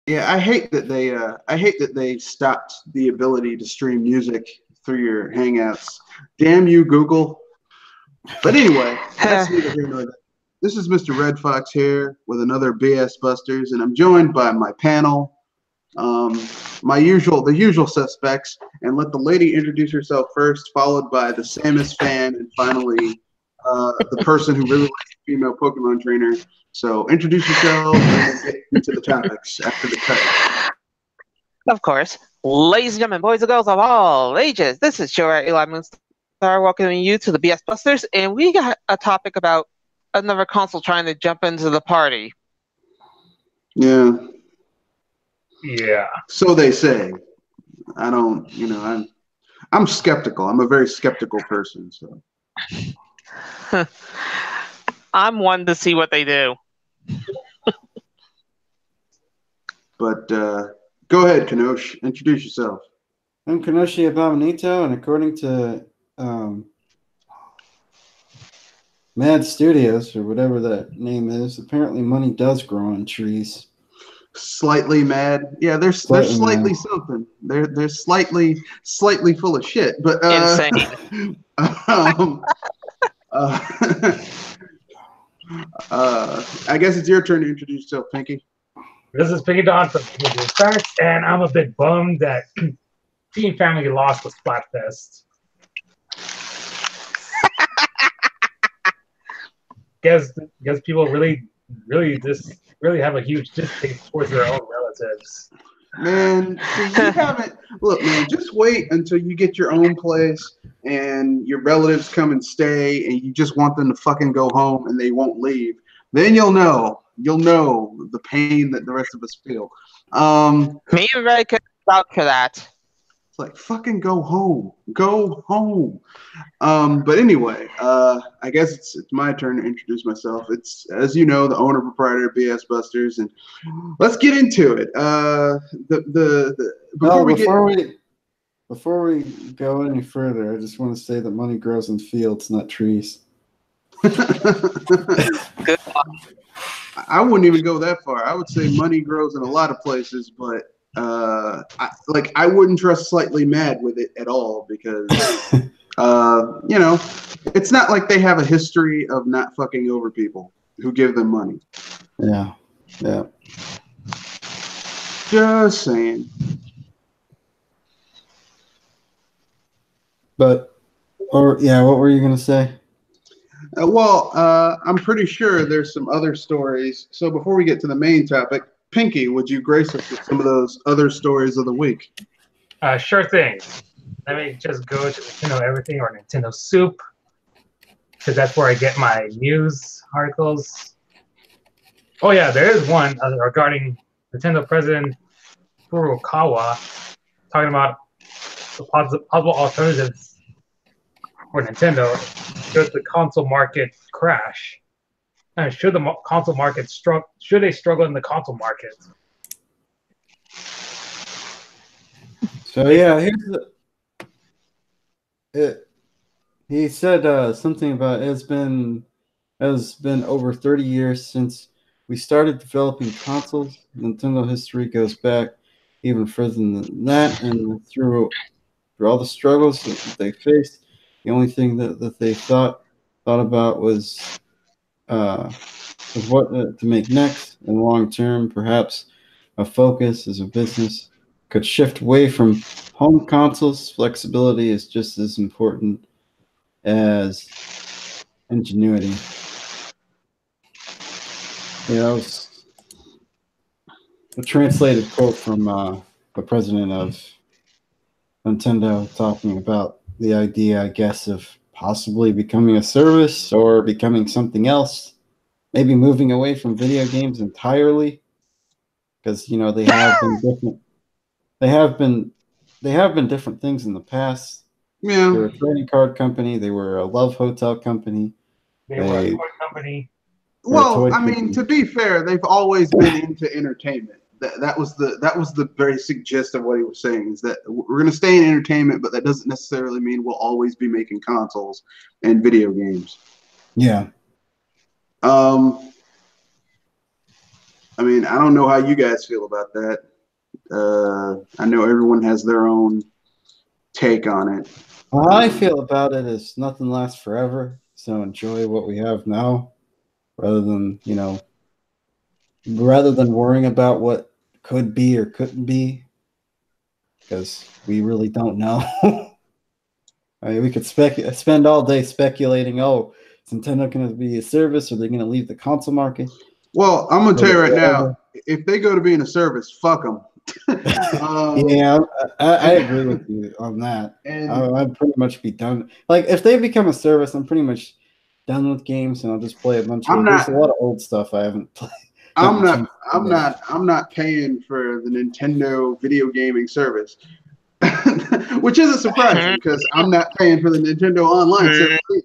Yeah, I hate that they stopped the ability to stream music through your Hangouts. Damn you, Google. But anyway, that's neither here nor there. This is Mr. Red Fox here with another BS Busters, and I'm joined by my panel, the usual suspects, and let the lady introduce herself first, followed by the Samus fan, and finally the person who really likes the female Pokemon trainer. So introduce yourself and we'll get into the topics after the cut. Of course. Ladies and gentlemen, boys and girls of all ages, this is Joe Eli Moonstar welcoming you to the BS Busters, and we got a topic about another console trying to jump into the party. Yeah. Yeah. So they say. I don't, I'm skeptical. I'm a very skeptical person. So I'm one to see what they do. But go ahead, Kanosh. Introduce yourself. I'm Kanoshi Abominito, and according to Mad Studios, or whatever that name is, apparently money does grow on trees. Slightly mad. Yeah, they're slightly something. They're slightly full of shit. But insane. I guess it's your turn to introduce yourself, Pinky. This is Pinky Don from Pinky Starts, and I'm a bit bummed that Team Family lost the Splatfest. Guess people really have a huge distaste towards their own relatives. Man, you haven't. Look, man, just wait until you get your own place and your relatives come and stay, and you just want them to fucking go home and they won't leave. Then you'll know the pain that the rest of us feel. Me and Ray could vouch for that. It's like, fucking go home. But anyway, I guess it's my turn to introduce myself. It's, as you know, the owner proprietor of BS Busters, and let's get into it. Before we go any further, I just want to say that money grows in fields, not trees. Good one. I wouldn't even go that far. I would say money grows in a lot of places, but I wouldn't trust Slightly Mad with it at all because it's not like they have a history of not fucking over people who give them money. Yeah. Just saying. What were you gonna say? I'm pretty sure there's some other stories. So before we get to the main topic, Pinky, would you grace us with some of those other stories of the week? Sure thing. Let me just go to Nintendo Everything or Nintendo Soup, because that's where I get my news articles. Oh yeah, there is one regarding Nintendo President Furukawa talking about the possible alternatives for Nintendo should the console market crash. And should the console market struggle in the console market? So yeah, he said something about it's been over 30 years since we started developing consoles. Nintendo history goes back even further than that, and through all the struggles that they faced, the only thing that they thought about was what to make next. And long term, perhaps a focus as a business could shift away from home consoles. Flexibility is just as important as ingenuity. It's a translated quote from the president of Nintendo talking about the idea, I guess, of possibly becoming a service or becoming something else. Maybe moving away from video games entirely, because they have been different. They have been different things in the past. Yeah. They were a trading card company. They were a love hotel company. They were a toy company. Well, I mean, to be fair, they've always been into entertainment. That was the basic gist of what he was saying, is that we're going to stay in entertainment, but that doesn't necessarily mean we'll always be making consoles and video games. Yeah. I mean, I don't know how you guys feel about that. I know everyone has their own take on it. How I feel about it is nothing lasts forever, so enjoy what we have now, rather than worrying about what could be or couldn't be, because we really don't know. I mean, we could spend all day speculating. Oh, is Nintendo going to be a service? Or are they going to leave the console market? Well, I'm gonna tell you right now, if they go to being a service, fuck them. Yeah, I agree with you on that. I'd pretty much be done. Like, if they become a service, I'm pretty much done with games, and I'll just play a bunch of. There's a lot of old stuff I haven't played. I'm not paying for the Nintendo video gaming service, which isn't surprising because I'm not paying for the Nintendo Online service either.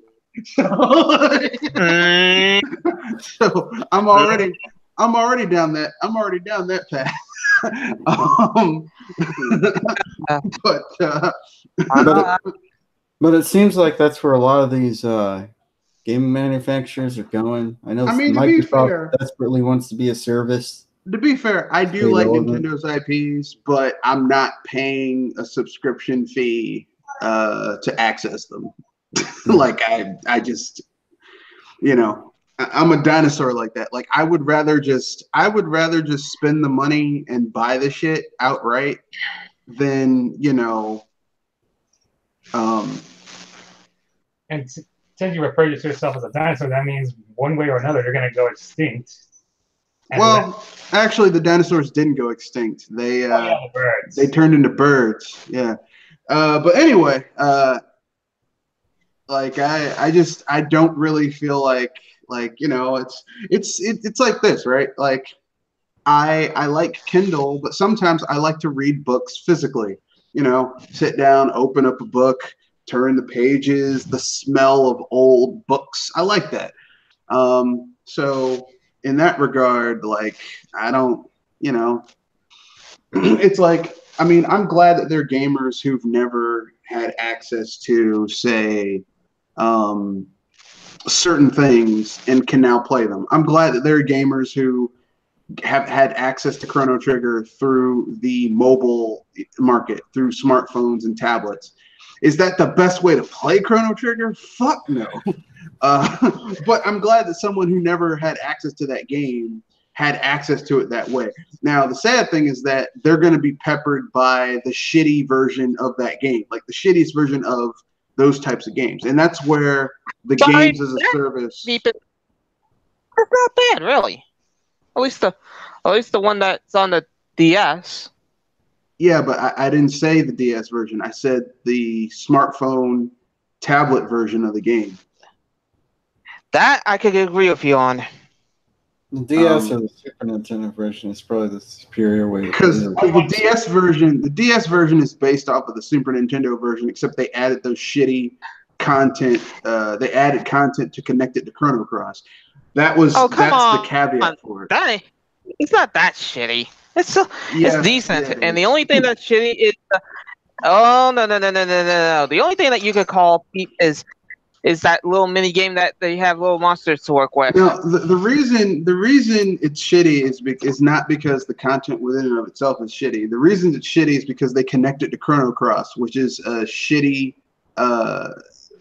So I'm already down that path. But it seems like that's where a lot of these gaming manufacturers are going. I know Microsoft desperately wants to be a service. To be fair, I do like Nintendo's IPs, but I'm not paying a subscription fee to access them. Like I just, I'm a dinosaur like that. Like I would rather just spend the money and buy the shit outright than And since you refer to yourself as a dinosaur, that means one way or another you're going to go extinct. Well, actually, the dinosaurs didn't go extinct. They they turned into birds. Yeah. But anyway, like I don't really feel like it's like this, right? Like I like Kindle, but sometimes I like to read books physically. Sit down, open up a book, turn the pages, the smell of old books. I like that. So in that regard, like I don't, it's like, I mean, I'm glad that there are gamers who've never had access to, say, certain things and can now play them. I'm glad that there are gamers who have had access to Chrono Trigger through the mobile market, through smartphones and tablets. Is that the best way to play Chrono Trigger? Fuck no. But I'm glad that someone who never had access to that game had access to it that way. Now, the sad thing is that they're going to be peppered by the shitty version of that game, like the shittiest version of those types of games. And that's where the games as a service. It's not bad, really. At least the one that's on the DS. Yeah, but I didn't say the DS version. I said the smartphone tablet version of the game. That I could agree with you on. The DS or the Super Nintendo version is probably the superior way. Because the DS version is based off of the Super Nintendo version, except they added those shitty content. They added content to connect it to Chrono Cross. That's the caveat for it. It's not that shitty. It's decent, and the only thing that's shitty is no. The only thing that you could call is that little mini game that they have little monsters to work with. No, the reason it's shitty is not because the content within and of itself is shitty. The reason it's shitty is because they connect it to Chrono Cross, which is a shitty.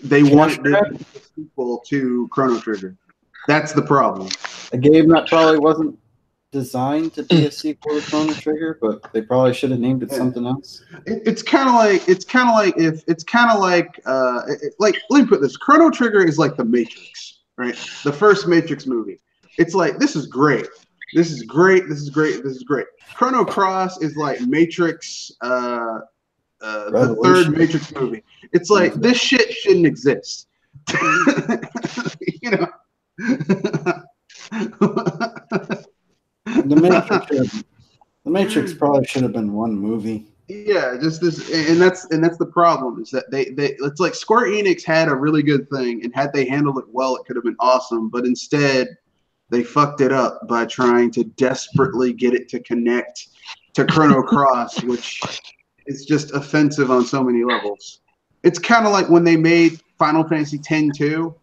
They wanted to be a sequel to Chrono Trigger. That's the problem. A game that probably wasn't designed to be a sequel to Chrono Trigger, but they probably should have named it something else. It's kind of like let me put this: Chrono Trigger is like the Matrix, right? The first Matrix movie. It's like, this is great. This is great. This is great. This is great. Chrono Cross is like Matrix, the third Matrix movie. It's like, this shit shouldn't exist. The Matrix probably should have been one movie. Yeah, just this, and that's the problem, is that they it's like Square Enix had a really good thing, and had they handled it well, it could have been awesome. But instead, they fucked it up by trying to desperately get it to connect to Chrono Cross, which is just offensive on so many levels. It's kind of like when they made Final Fantasy X-2.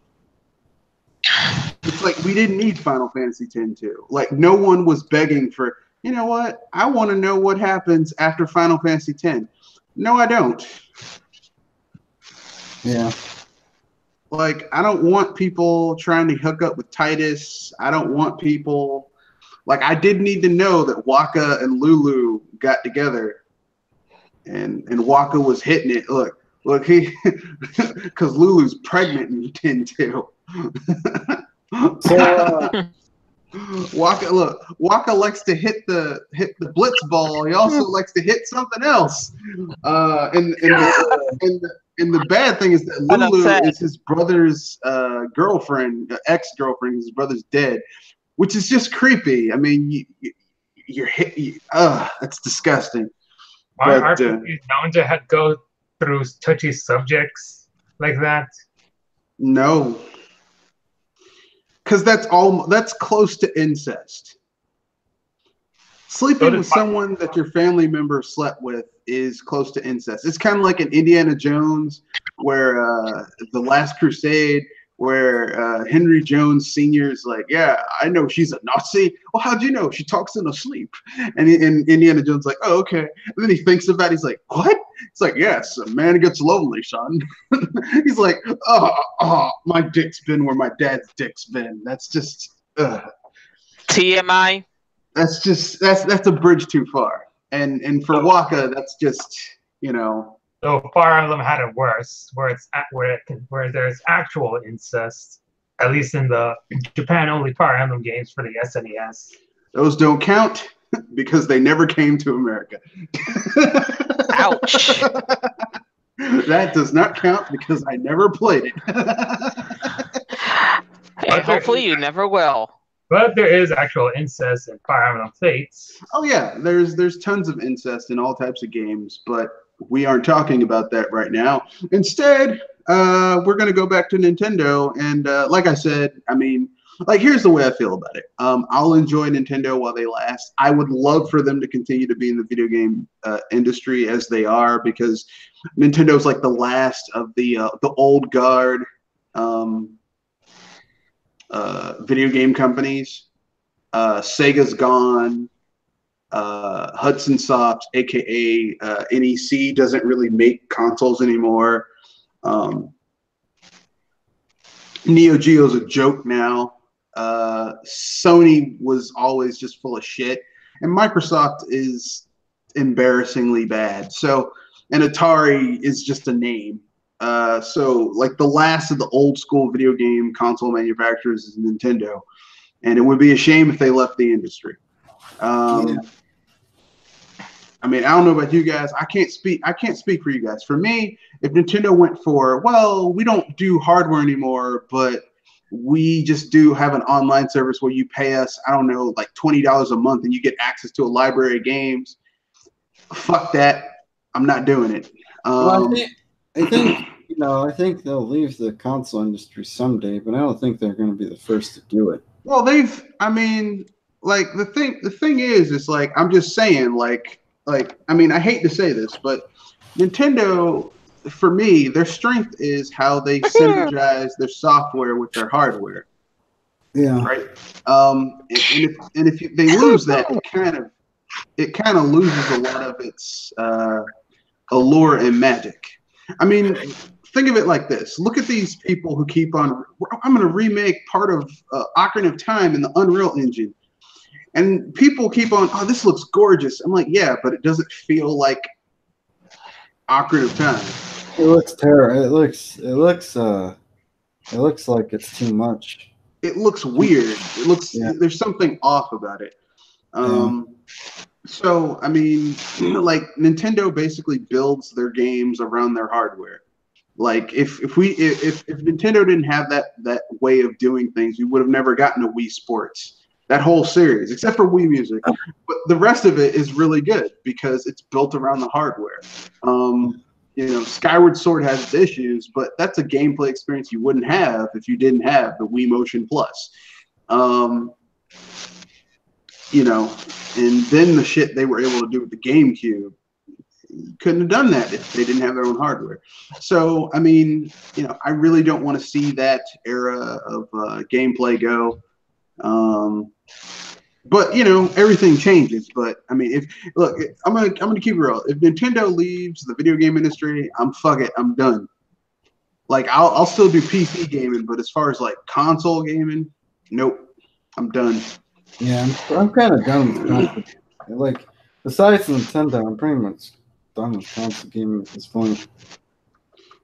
It's like we didn't need Final Fantasy X-2. Like no one was begging for, you know what? I want to know what happens after Final Fantasy X. No, I don't. Yeah. Like I don't want people trying to hook up with Titus. I don't want people like I did need to know that Waka and Lulu got together and Waka was hitting it. Look, he because Lulu's pregnant in 10-2. So, Waka likes to hit the blitz ball. He also likes to hit something else. And the bad thing is that Lulu is his brother's girlfriend, ex-girlfriend. His brother's dead, which is just creepy. I mean, that's disgusting. Are people known to go through touchy subjects like that? No. Because that's close to incest. Sleeping with someone that your family member slept with is close to incest. It's kind of like in Indiana Jones, where the Last Crusade, where Henry Jones Sr. is like, yeah, I know she's a Nazi. Well, how'd you know? She talks in her sleep. And Indiana Jones is like, oh, okay. And then he thinks about it. He's like, what? It's like, yes, a man gets lonely, son. He's like, oh, my dick's been where my dad's dick's been. That's just TMI. That's a bridge too far. And for Waka, that's just, you know. So Fire Emblem had it worse, where there's actual incest, at least in the Japan-only Fire Emblem games for the SNES. Those don't count because they never came to America. Ouch. That does not count because I never played it. And hopefully you never will. But there is actual incest in Fire Emblem Fates. Oh yeah, there's tons of incest in all types of games, but we aren't talking about that right now. Instead, we're going to go back to Nintendo. And like I said, I mean, like, here's the way I feel about it. I'll enjoy Nintendo while they last. I would love for them to continue to be in the video game industry as they are, because Nintendo's like the last of the old guard video game companies. Sega's gone. Hudson Soft, aka NEC, doesn't really make consoles anymore. Neo Geo's a joke now. Sony was always just full of shit, and Microsoft is embarrassingly bad. So, and Atari is just a name. So, like, the last of the old school video game console manufacturers is Nintendo, and it would be a shame if they left the industry. I mean, I don't know about you guys. I can't speak for you guys. For me, if Nintendo went for, well, we don't do hardware anymore, but we just do have an online service where you pay us, I don't know, like $20 a month and you get access to a library of games. Fuck that. I'm not doing it. Well, I think they'll leave the console industry someday, but I don't think they're going to be the first to do it. Well, the thing is like, I'm just saying, like, I mean, I hate to say this, but Nintendo, for me, their strength is how they synergize their software with their hardware. Yeah. Right. And if they lose that, it kind of loses a lot of its allure and magic. I mean, think of it like this. Look at these people who keep on. I'm going to remake part of Ocarina of Time in the Unreal Engine. And people keep on, oh, this looks gorgeous. I'm like, yeah, but it doesn't feel like Ocarina of Time. It looks terrible. It looks like it's too much. It looks weird. It looks there's something off about it. So I mean, like, Nintendo basically builds their games around their hardware. Like if Nintendo didn't have that way of doing things, we would have never gotten a Wii Sports. That whole series, except for Wii Music, but the rest of it is really good because it's built around the hardware. Skyward Sword has its issues, but that's a gameplay experience you wouldn't have if you didn't have the Wii Motion Plus. And then the shit they were able to do with the GameCube, couldn't have done that if they didn't have their own hardware. So, I mean, I really don't want to see that era of gameplay go. But everything changes. But I mean, I'm gonna keep it real. If Nintendo leaves the video game industry, I'm done. Like I'll still do PC gaming, but as far as like console gaming, nope, I'm done. Yeah, I'm kind of done with console. Like besides Nintendo, I'm pretty much done with console gaming at this point.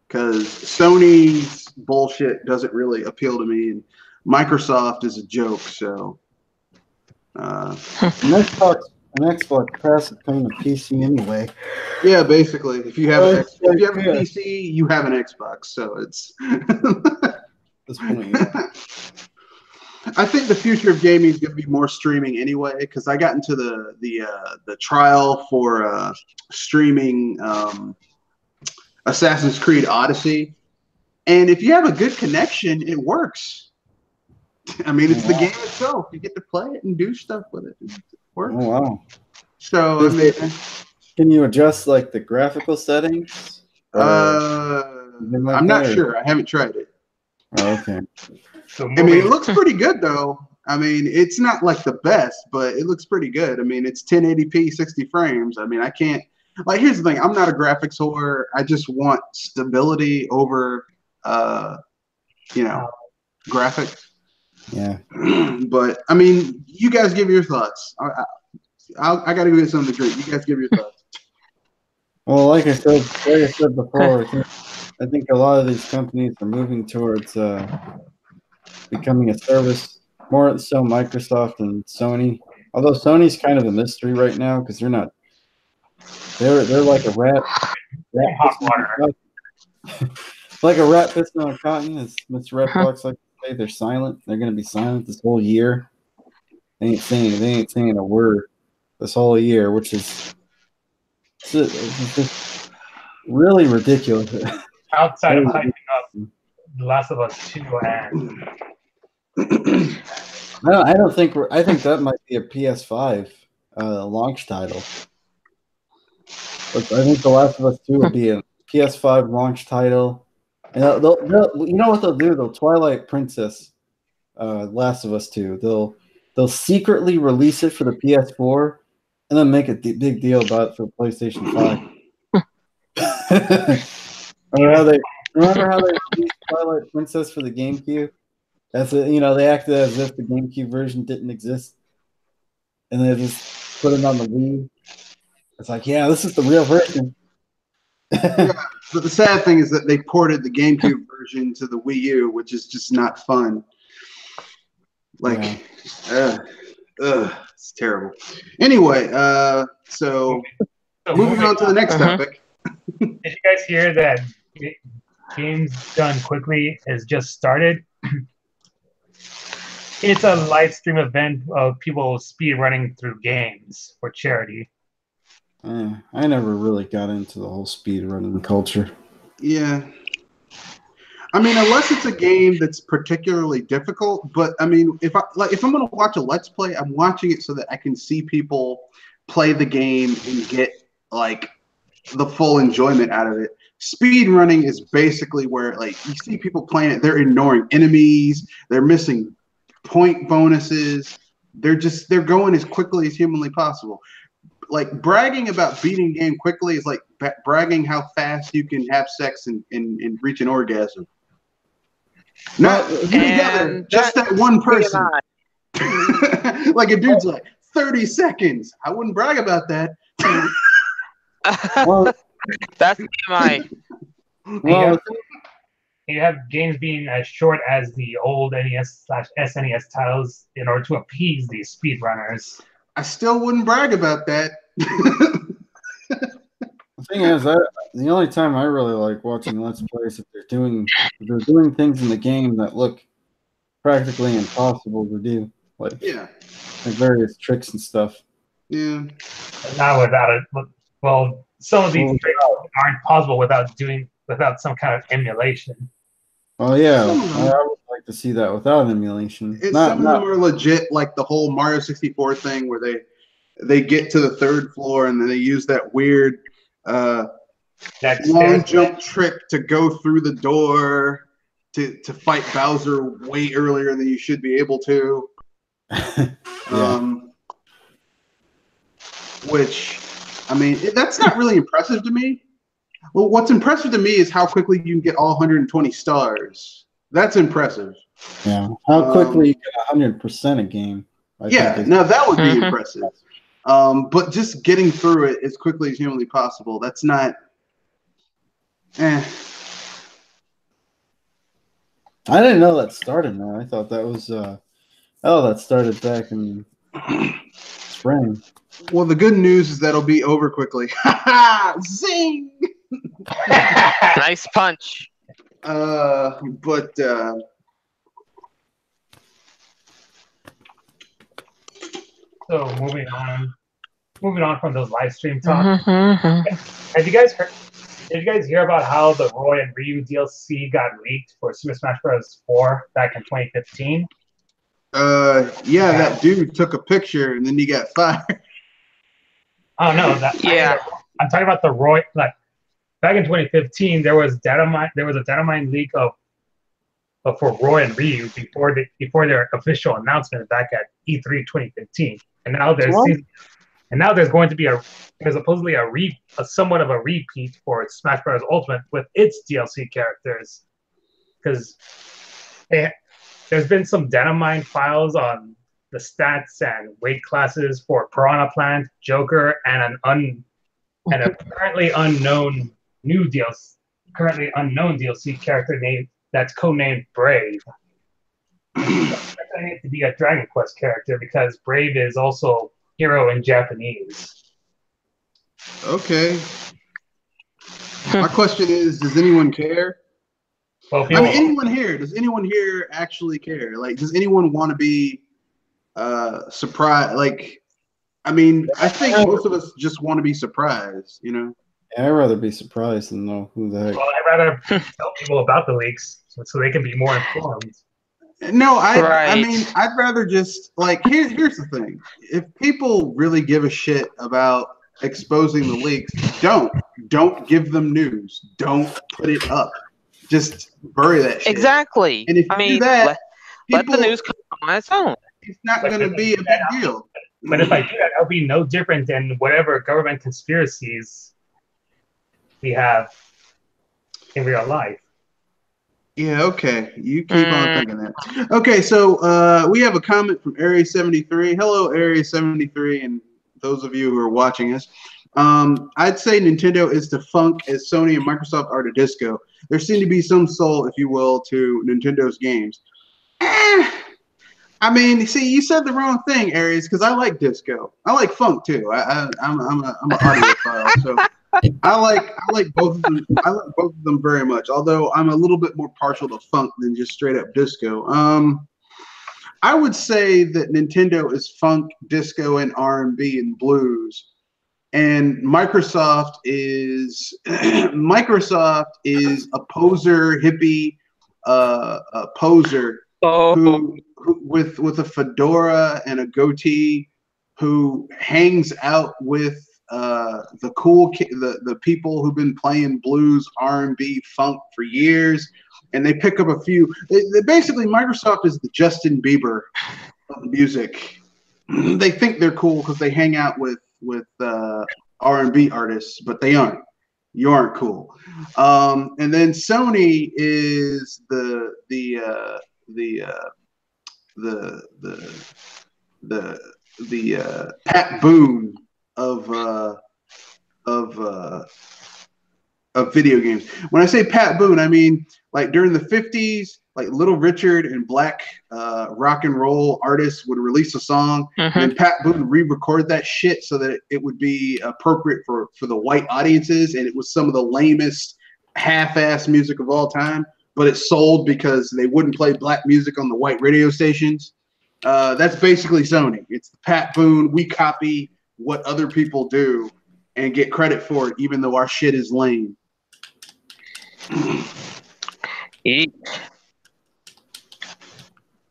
Because Sony's bullshit doesn't really appeal to me, and Microsoft is a joke. So, an Xbox Pass is kind of PC anyway. Yeah, basically, if you have a PC, you have an Xbox. So it's. This point, yeah. I think the future of gaming is going to be more streaming anyway. Because I got into the trial for streaming Assassin's Creed Odyssey, and if you have a good connection, it works. I mean, it's the game itself. You get to play it and do stuff with it. It works. Oh wow! So can you adjust like the graphical settings? I'm not sure. I haven't tried it. Oh, okay. So I mean, it looks pretty good though. I mean, it's not like the best, but it looks pretty good. I mean, it's 1080p, 60 frames. I mean, I can't. Like, here's the thing. I'm not a graphics whore. I just want stability over, graphics. Yeah. But I mean, you guys give your thoughts. I got to go get something to drink. You guys give your thoughts. Well, like I said before, I think a lot of these companies are moving towards becoming a service. More so, Microsoft and Sony. Although Sony's kind of a mystery right now because they're not. They're like a rat hot water. Like a rat pissing on a cotton, as Mr. Red Fox like to say. They're silent. They're going to be silent this whole year. They ain't saying a word this whole year, which is just really ridiculous. Outside of hyping up The Last of Us 2 and I think that might be a PS5 launch title. But I think The Last of Us 2 will be a PS5 launch title. And they'll you know what they'll do? They'll Twilight Princess Last of Us 2. They'll secretly release it for the PS4 and then make a big deal about it for PlayStation 5. Remember how they released Twilight Princess for the GameCube? They acted as if the GameCube version didn't exist. And they just put it on the Wii. It's like, yeah, this is the real version. Yeah, but the sad thing is that they ported the GameCube version to the Wii U, which is just not fun. Like, it's terrible. Anyway, so moving on to the next topic. Did you guys hear that Games Done Quickly has just started? It's a live stream event of people speed running through games for charity. I never really got into the whole speed running culture. Yeah. I mean, unless it's a game that's particularly difficult, but I mean, if I'm going to watch a Let's Play, I'm watching it so that I can see people play the game and get like the full enjoyment out of it. Speed running is basically where like you see people playing it, they're ignoring enemies, they're missing point bonuses, they're going as quickly as humanly possible. Like bragging about beating game quickly is like bragging how fast you can have sex and reach an orgasm. Not together, just that one person. Like a dude's like 30 seconds. I wouldn't brag about that. Well, that's TMI. Well, You have games being as short as the old NES/SNES titles in order to appease these speedrunners. I still wouldn't brag about that. the thing is, the only time I really like watching Let's Plays if they're doing things in the game that look practically impossible to do, like various tricks and stuff. Yeah. Not without it. Well, some of these tricks aren't possible without some kind of emulation. Oh yeah, I would like to see that without emulation. Some of them are legit, like the whole Mario 64 thing where they get to the third floor and then they use that weird long jump trick to go through the door to fight Bowser way earlier than you should be able to. Which, I mean, that's not really impressive to me. Well, what's impressive to me is how quickly you can get all 120 stars. That's impressive. Yeah. How quickly you get 100% a game. Now that would be impressive. But just getting through it as quickly as humanly possible, that's not... I didn't know that started now. I thought that was... that started back in spring. Well, the good news is that'll be over quickly. Zing! Nice punch. So moving on from those live stream talks. Have you guys heard? Did you guys hear about how the Roy and Ryu DLC got leaked for Super Smash Bros. 4 back in 2015? That dude took a picture and then he got fired. Oh no, I'm talking about the Roy. Like back in 2015, there was a data mine leak for Roy and Ryu before their official announcement back at E3 2015, and now there's going to be supposedly a somewhat of a repeat for Smash Bros. Ultimate with its DLC characters, because there's been some data mine files on the stats and weight classes for Piranha Plant, Joker, and a currently unknown DLC character that's codenamed Brave. It's going to be a Dragon Quest character because Brave is also hero in Japanese. Okay. My question is, does anyone care? Well, does anyone here actually care? Like, does anyone want to be surprised? Like, I mean, I think most of us just want to be surprised, you know? Yeah, I'd rather be surprised than know who the heck. Well, I'd rather tell people about the leaks so they can be more informed. No, I mean, I'd rather just, like, here's the thing. If people really give a shit about exposing the leaks, don't give them news. Don't put it up. Just bury that shit. Exactly. And if you do that, let the news come on its own. It's not going to be a big deal. But if I do that, that'll be no different than whatever government conspiracies we have in real life. Yeah, okay. You keep on thinking that. Okay, so we have a comment from Area 73. Hello, Area 73, and those of you who are watching us. I'd say Nintendo is to funk as Sony and Microsoft are to disco. There seemed to be some soul, if you will, to Nintendo's games. I mean, see, you said the wrong thing, Aries, because I like disco. I like funk too. I'm an audiophile, so I like both of them. I like both of them very much. Although I'm a little bit more partial to funk than just straight up disco. I would say that Nintendo is funk, disco, and R&B and blues. And Microsoft is a poser hippie, a poser who with a fedora and a goatee, who hangs out with the people who've been playing blues, R&B, funk for years, and they pick up a few. Basically, Microsoft is the Justin Bieber of music. They think they're cool because they hang out with R&B artists, but they aren't. You aren't cool. And then Sony is the Pat Boone of video games. When I say Pat Boone, I mean like during the 50s, like Little Richard and black rock and roll artists would release a song, and Pat Boone would re-record that shit so that it would be appropriate for the white audiences, and it was some of the lamest half-ass music of all time, but it sold because they wouldn't play black music on the white radio stations. That's basically Sony. It's Pat Boone. We copy what other people do and get credit for it, even though our shit is lame.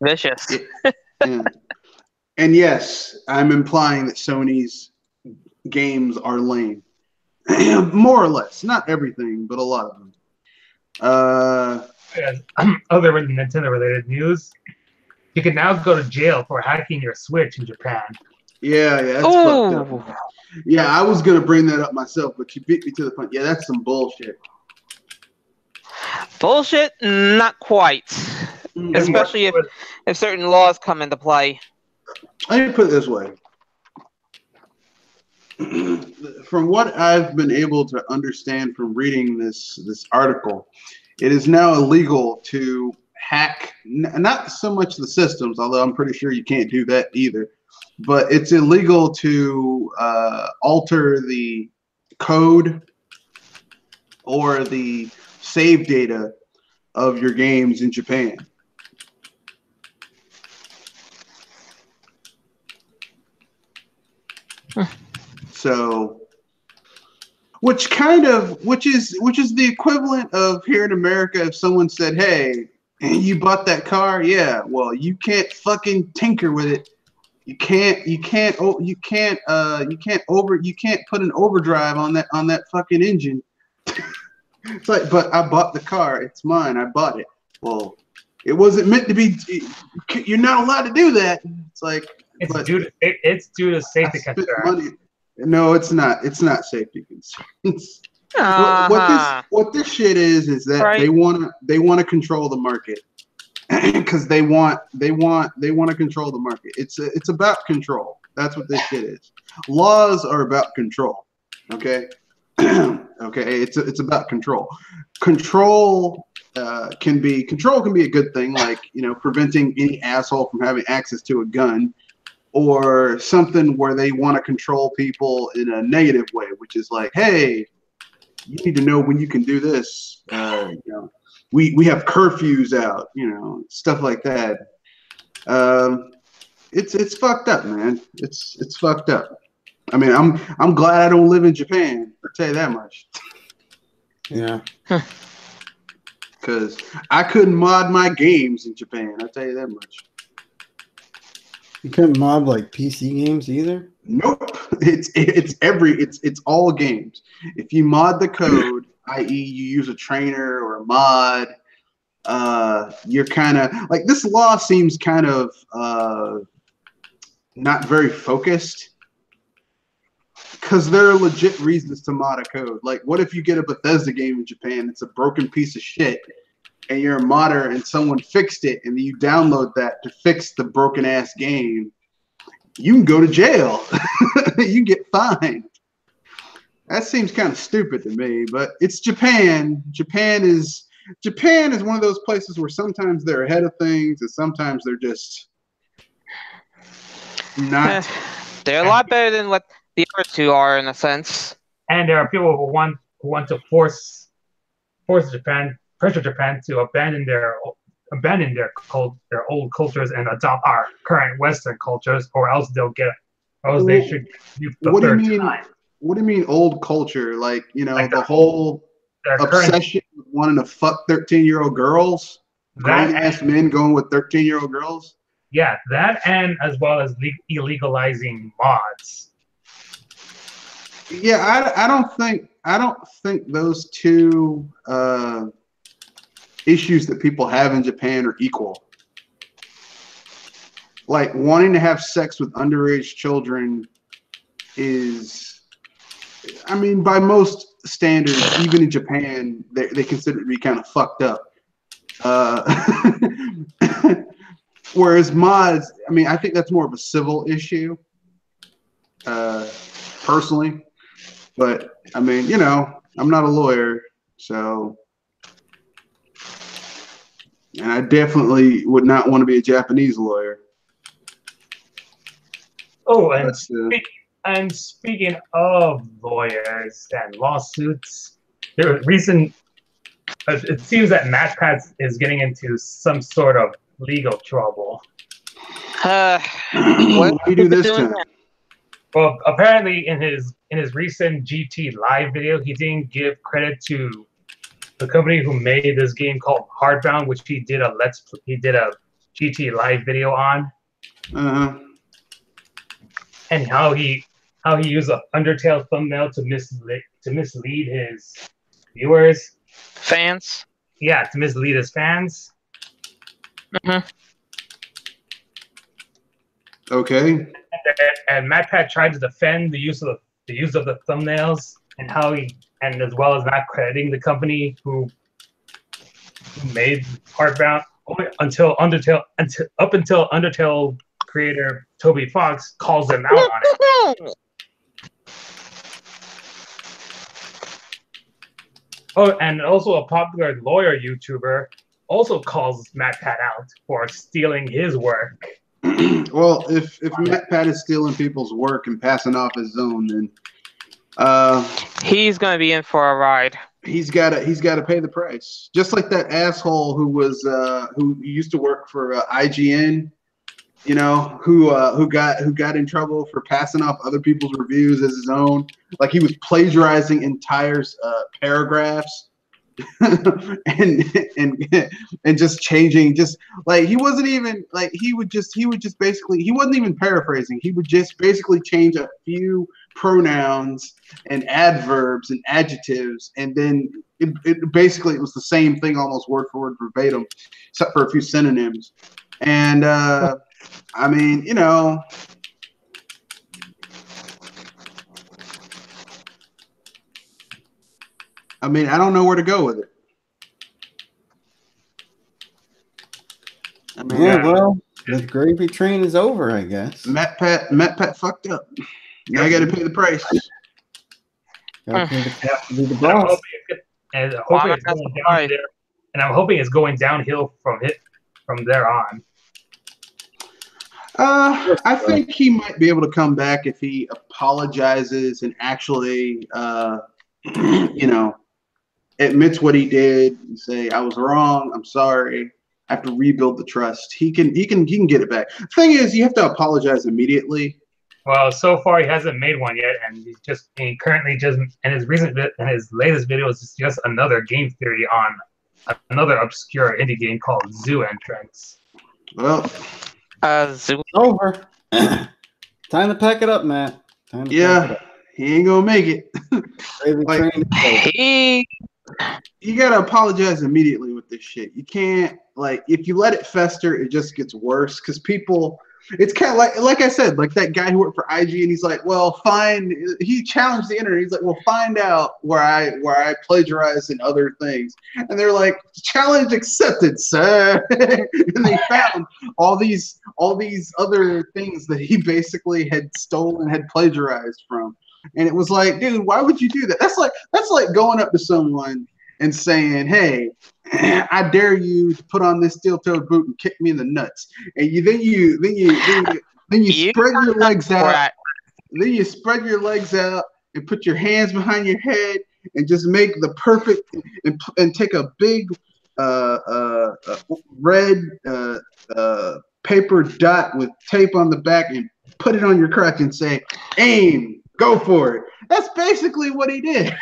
Vicious. Yeah. And yes, I'm implying that Sony's games are lame. More or less, not everything, but a lot of them. Other than Nintendo-related news, you can now go to jail for hacking your Switch in Japan. Yeah, that's fucked up. Yeah, I was gonna bring that up myself, but you beat me to the punch. Yeah, that's some bullshit. Bullshit? Not quite. Especially if certain laws come into play. Let me put it this way. From what I've been able to understand from reading this article, it is now illegal to hack, not so much the systems, although I'm pretty sure you can't do that either, but it's illegal to alter the code or the save data of your games in Japan. So, which is the equivalent of here in America if someone said, "Hey, you bought that car? Yeah, well, you can't fucking tinker with it. You can't put an overdrive on that fucking engine." It's like, but I bought the car. It's mine. I bought it. Well, it wasn't meant to be. You're not allowed to do that. It's like it's due to safety concerns. No, it's not. It's not safety concerns. What this shit is that right. they want to control the market because they want to control the market. It's about control. That's what this shit is. Laws are about control. Okay. Okay. It's about control. Control can be a good thing, like preventing any asshole from having access to a gun. Or something where they want to control people in a negative way, which is like, hey, you need to know when you can do this. We have curfews out, stuff like that. It's fucked up, man. It's fucked up. I mean, I'm glad I don't live in Japan. I'll tell you that much. Yeah. Because I couldn't mod my games in Japan. I'll tell you that much. You couldn't mod like PC games either? Nope. It's all games. If you mod the code, i.e. you use a trainer or a mod, you're kind of like, this law seems kind of not very focused because there are legit reasons to mod a code. Like, what if you get a Bethesda game in Japan, it's a broken piece of shit, and you're a modder and someone fixed it, and you download that to fix the broken ass game, you can go to jail. You get fined. That seems kind of stupid to me, but it's Japan. Japan is one of those places where sometimes they're ahead of things and sometimes they're just not. They're a lot better than what the other two are in a sense. And there are people who want to force Japan. Pressure Japan to abandon their old cultures and adopt our current Western cultures, or else they should use the third time. What do you mean old culture? Like, the whole obsession with wanting to fuck 13-year-old girls, grown-ass men going with 13-year-old girls. Yeah, that, and as well as illegalizing mods. Yeah, I don't think those two issues that people have in Japan are equal. Like, wanting to have sex with underage children is, I mean, by most standards, even in Japan, they consider it to be kind of fucked up. Whereas mods, I mean, I think that's more of a civil issue, personally. But, I mean, I'm not a lawyer, so... And I definitely would not want to be a Japanese lawyer. Oh, and speaking of lawyers and lawsuits, there was recent. It seems that MatPat is getting into some sort of legal trouble. What do you do this time? Well, apparently in his recent GT Live video, he didn't give credit to the company who made this game called Hardbound, which he did a GT Live video on, and how he how he used an Undertale thumbnail to mislead his viewers, Fans. Yeah, to mislead his fans. Mm-hmm. Okay. And MatPat tried to defend the use of the thumbnails and how and as well as not crediting the company who made Heartbound up until Undertale creator Toby Fox calls them out on it. Oh, and also a popular lawyer YouTuber also calls MatPat out for stealing his work. Well, if MatPat is stealing people's work and passing off his own, then he's gonna be in for a ride. He's gotta pay the price. Just like that asshole who used to work for IGN, you know, who got in trouble for passing off other people's reviews as his own. Like he was plagiarizing entire paragraphs. and just changing, just like he wasn't even like he would just basically, he wasn't even paraphrasing, he would just basically change a few pronouns and adverbs and adjectives, and then it basically, it was the same thing almost word for word verbatim except for a few synonyms. And I mean, you know, I mean, I don't know where to go with it. I mean, yeah, well, the gravy train is over, I guess. MatPat fucked up. Now I got to pay the price. Got to be the boss. And I'm hoping it's going downhill from there on. I think he might be able to come back if he apologizes and actually, you know, admits what he did and say, I was wrong, I'm sorry, I have to rebuild the trust. He can get it back. The thing is, you have to apologize immediately. Well, so far he hasn't made one yet, and his latest video is just another game theory on another obscure indie game called Zoo Entrance. Well, Zoo over. Time to pack it up, Matt. Yeah, he ain't gonna make it. You gotta apologize immediately with this shit. You can't, like, if you let it fester, it just gets worse. Because people, it's kind of like I said, like that guy who worked for IG, and he's like, well, fine. He challenged the internet. He's like, well, find out where I plagiarized and other things. And they're like, challenge accepted, sir. And they found all these other things that he basically had stolen, had plagiarized from. And it was like, dude, why would you do that? That's like going up to someone and saying, hey, I dare you to put on this steel-toed boot and kick me in the nuts. And then you spread your legs out. Then you spread your legs out and put your hands behind your head and just make the perfect and take a big red paper dot with tape on the back and put it on your crotch and say, aim. Go for it. That's basically what he did.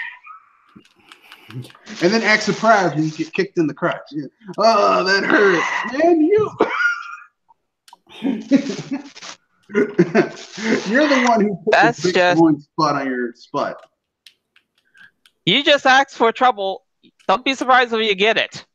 And then act surprised when you get kicked in the crotch. Oh, that hurt. Man, you're the one who put the big glowing spot on your spot. You just ask for trouble. Don't be surprised when you get it.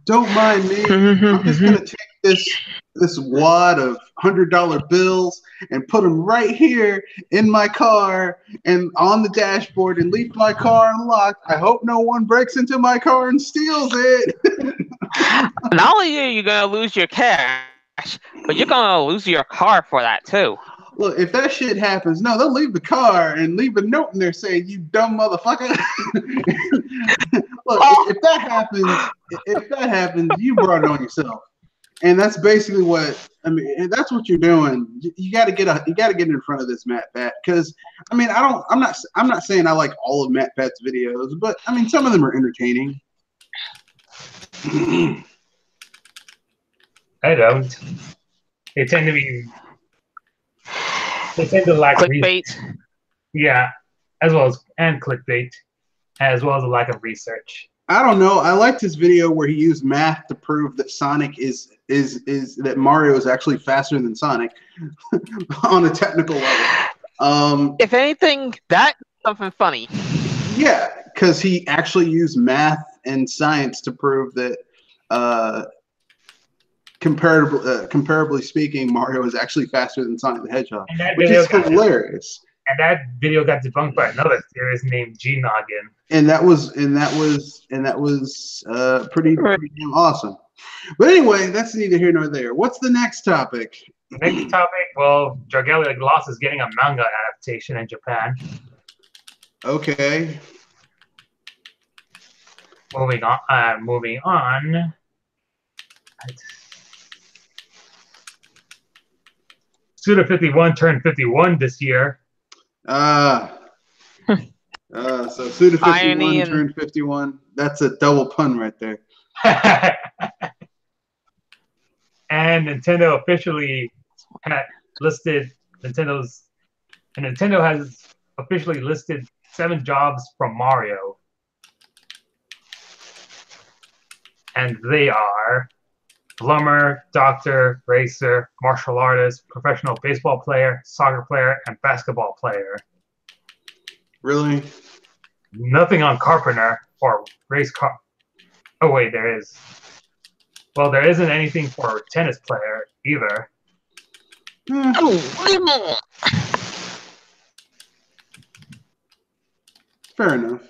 Don't mind me. I'm just gonna take this wad of $100 bills and put them right here in my car and on the dashboard and leave my car unlocked. I hope no one breaks into my car and steals it. Not only are you gonna lose your cash, but you're gonna lose your car for that too. Look, if that shit happens, no, they'll leave the car and leave a note in there saying, you dumb motherfucker. Look, if that happens, you brought it on yourself. And that's basically what I mean. That's what you're doing. You got to get in front of this MatPat, because I mean, I'm not saying I like all of MatPat's videos, but I mean, some of them are entertaining. I don't. They tend to lack clickbait. Yeah, as well as clickbait, as well as a lack of research. I don't know. I liked his video where he used math to prove that Sonic is is that Mario is actually faster than Sonic on a technical level. If anything, that's something funny. Yeah, because he actually used math and science to prove that, comparably speaking, Mario is actually faster than Sonic the Hedgehog, which is hilarious. And that video got debunked by another theorist named G Noggin. And that was pretty damn awesome. But anyway, that's neither here nor there. What's the next topic? Next topic, well, Dragalia Gloss is getting a manga adaptation in Japan. Okay. Moving on. Suda 51 turned 51 this year. So Suda 51 turned 51. That's a double pun right there. And Nintendo officially listed Nintendo has officially listed 7 jobs from Mario. And they are plumber, doctor, racer, martial artist, professional baseball player, soccer player, and basketball player. Really? Nothing on carpenter or race car. Oh wait, there is. Well, there isn't anything for tennis player either. Fair enough.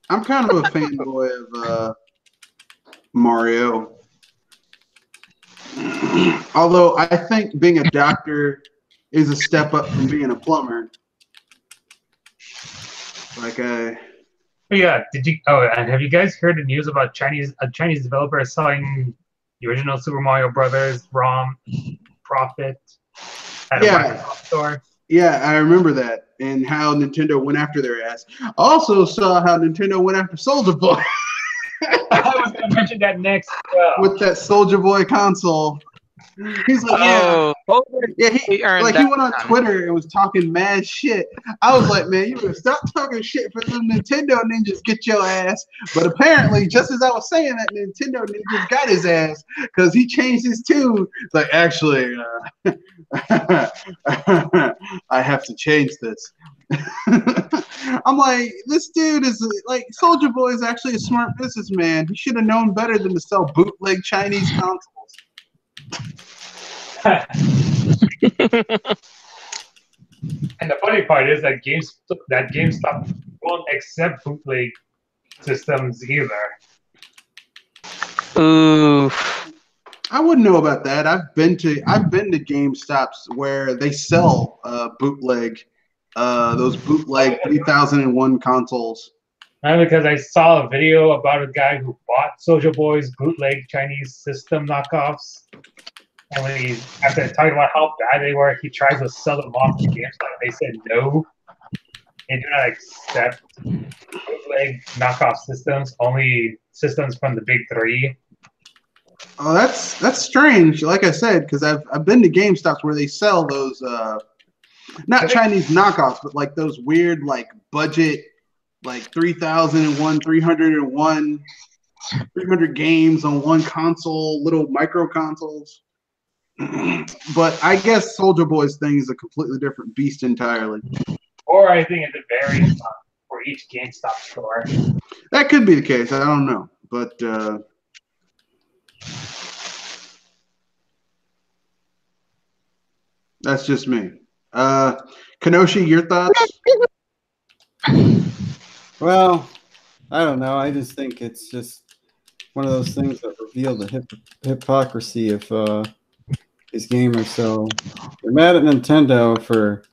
I'm kind of a fanboy of Mario. Although I think being a doctor is a step up from being a plumber. Yeah, and have you guys heard the news about a Chinese developer selling the original Super Mario Brothers ROM profit at a Microsoft store? Yeah, I remember that, and how Nintendo went after their ass. Also saw how Nintendo went after Soulja Boy. I was going to mention that next. With that Soulja Boy console. He's like, he went on Twitter and was talking mad shit. I was like, man, you better stop talking shit for them Nintendo ninjas, get your ass. But apparently, just as I was saying that, Nintendo ninjas got his ass because he changed his tune. It's like, actually, I have to change this. I'm like, this dude is like, Soulja Boy is actually a smart businessman. He should have known better than to sell bootleg Chinese consoles. And the funny part is that GameStop won't accept bootleg systems either. Ooh. I wouldn't know about that. I've been to GameStops where they sell those bootleg 3001 consoles. Because I saw a video about a guy who bought Soulja Boy's bootleg Chinese system knockoffs. And when after talking about how bad they were, he tries to sell them off to GameStop. They said no. They do not accept bootleg knockoff systems, only systems from the big 3. Oh, that's strange. Like I said, because I've been to GameStops where they sell those not Chinese knockoffs, but like those weird like budget 3001, 300 games on one console, little micro consoles. But I guess Soulja Boy's thing is a completely different beast entirely. Or I think it varies for each GameStop store. That could be the case. I don't know, but that's just me. Kenoshi, your thoughts? Well, I don't know. I just think it's just one of those things that reveal the hypocrisy of these gamers. So you're mad at Nintendo for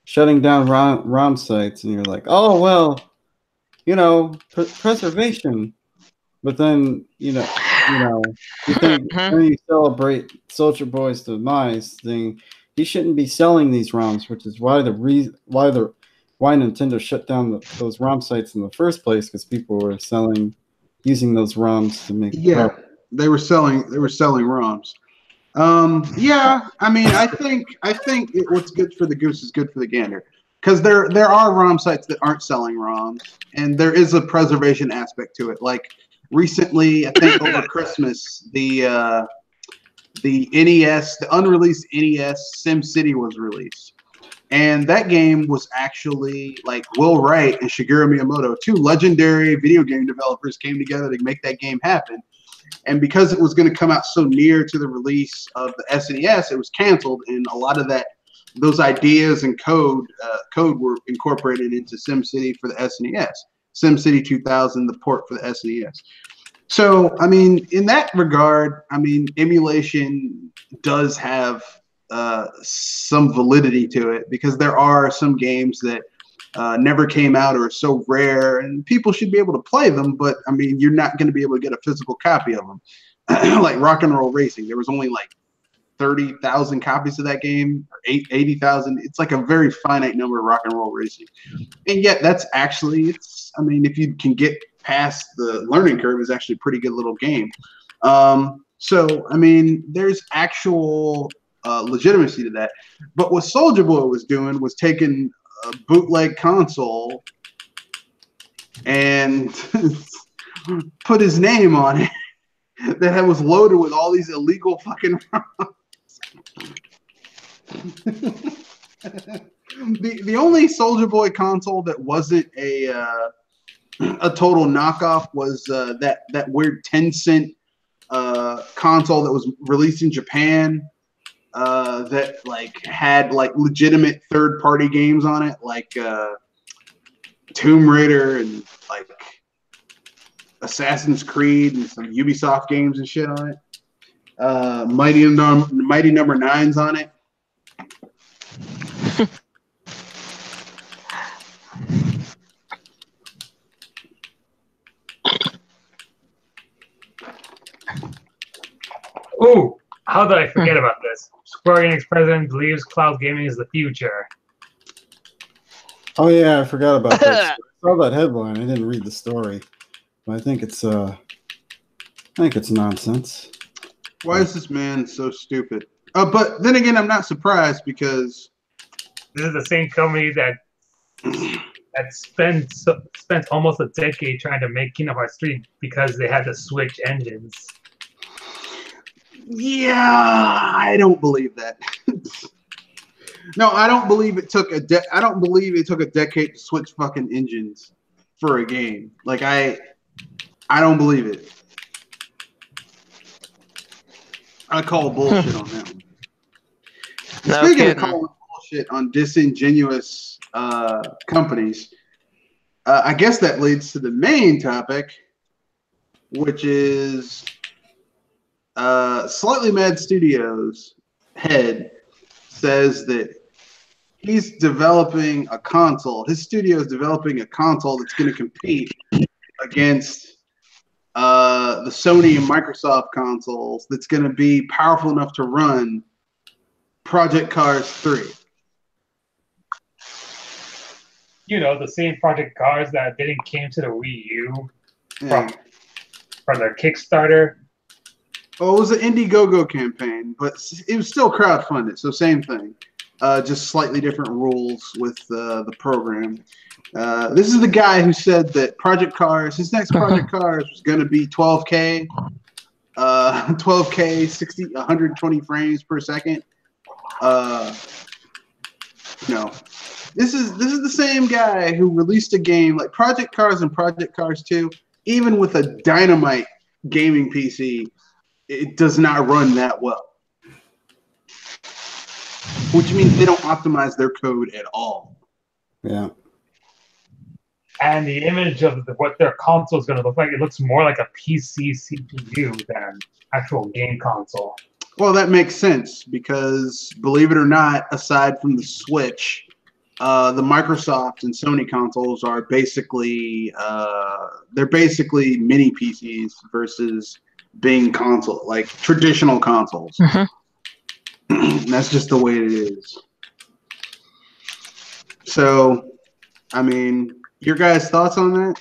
shutting down ROM sites, and you're like, oh, well, preservation. But then, you think when you celebrate Soulja Boy's demise thing, he shouldn't be selling these ROMs, which is why Nintendo shut down those ROM sites in the first place, because people were using those ROMs to make they were selling ROMs. I mean, I think what's good for the goose is good for the gander. because there are ROM sites that aren't selling ROMs, and there is a preservation aspect to it. Like recently, I think over Christmas, the NES, the unreleased NES SimCity was released. And that game was actually like Will Wright and Shigeru Miyamoto, two legendary video game developers, came together to make that game happen. And because it was going to come out so near to the release of the SNES, it was canceled, and a lot of those ideas and code were incorporated into SimCity for the SNES. SimCity 2000, the port for the SNES. So, I mean, in that regard, I mean, emulation does have some validity to it, because there are some games that never came out or are so rare, and people should be able to play them, but I mean, you're not going to be able to get a physical copy of them. Like Rock and Roll Racing, there was only like 30,000 copies of that game, or 80,000. It's like a very finite number of Rock and Roll Racing, and yet that's actually, I mean, if you can get past the learning curve, it's actually a pretty good little game. So I mean, there's actual legitimacy to that. But what Soulja Boy was doing was taking a bootleg console and put his name on it that was loaded with all these illegal fucking the only Soulja Boy console that wasn't a total knockoff was that weird 10-cent console that was released in Japan that like had like legitimate third-party games on it, like Tomb Raider and like Assassin's Creed and some Ubisoft games and shit on it. Mighty Number 9's on it. Ooh, how did I forget about this? Square Enix president believes cloud gaming is the future. Oh yeah, I forgot about that. I saw that headline. I didn't read the story, but I think it's nonsense. Why is this man so stupid? But then again, I'm not surprised, because this is the same company that spent almost a decade trying to make Kingdom Hearts 3 because they had to switch engines. Yeah, I don't believe that. No, I don't believe it took I don't believe it took a decade to switch fucking engines for a game. Like I don't believe it. I call bullshit on that one. No Speaking kidding. of calling bullshit on disingenuous companies, I guess that leads to the main topic, which is Slightly Mad Studios head says that he's developing a console. His studio is developing a console that's going to compete against the Sony and Microsoft consoles, that's going to be powerful enough to run Project Cars 3. You know, the same Project Cars that didn't came to the Wii U from their Kickstarter. Well, it was an Indiegogo campaign, but it was still crowdfunded, so same thing. Just slightly different rules with the program. This is the guy who said that Project Cars, his next Project Cars was going to be 12K, 120 frames per second. No, this is the same guy who released a game like Project Cars and Project Cars 2. Even with a dynamite gaming PC, it does not run that well. Which means they don't optimize their code at all. Yeah. And the image of what their console is going to look like, it looks more like a PC CPU than actual game console. Well, that makes sense, because believe it or not, aside from the Switch, the Microsoft and Sony consoles are basically they're basically mini PCs versus being console, like traditional consoles. That's just the way it is. So, I mean, your guys' thoughts on that?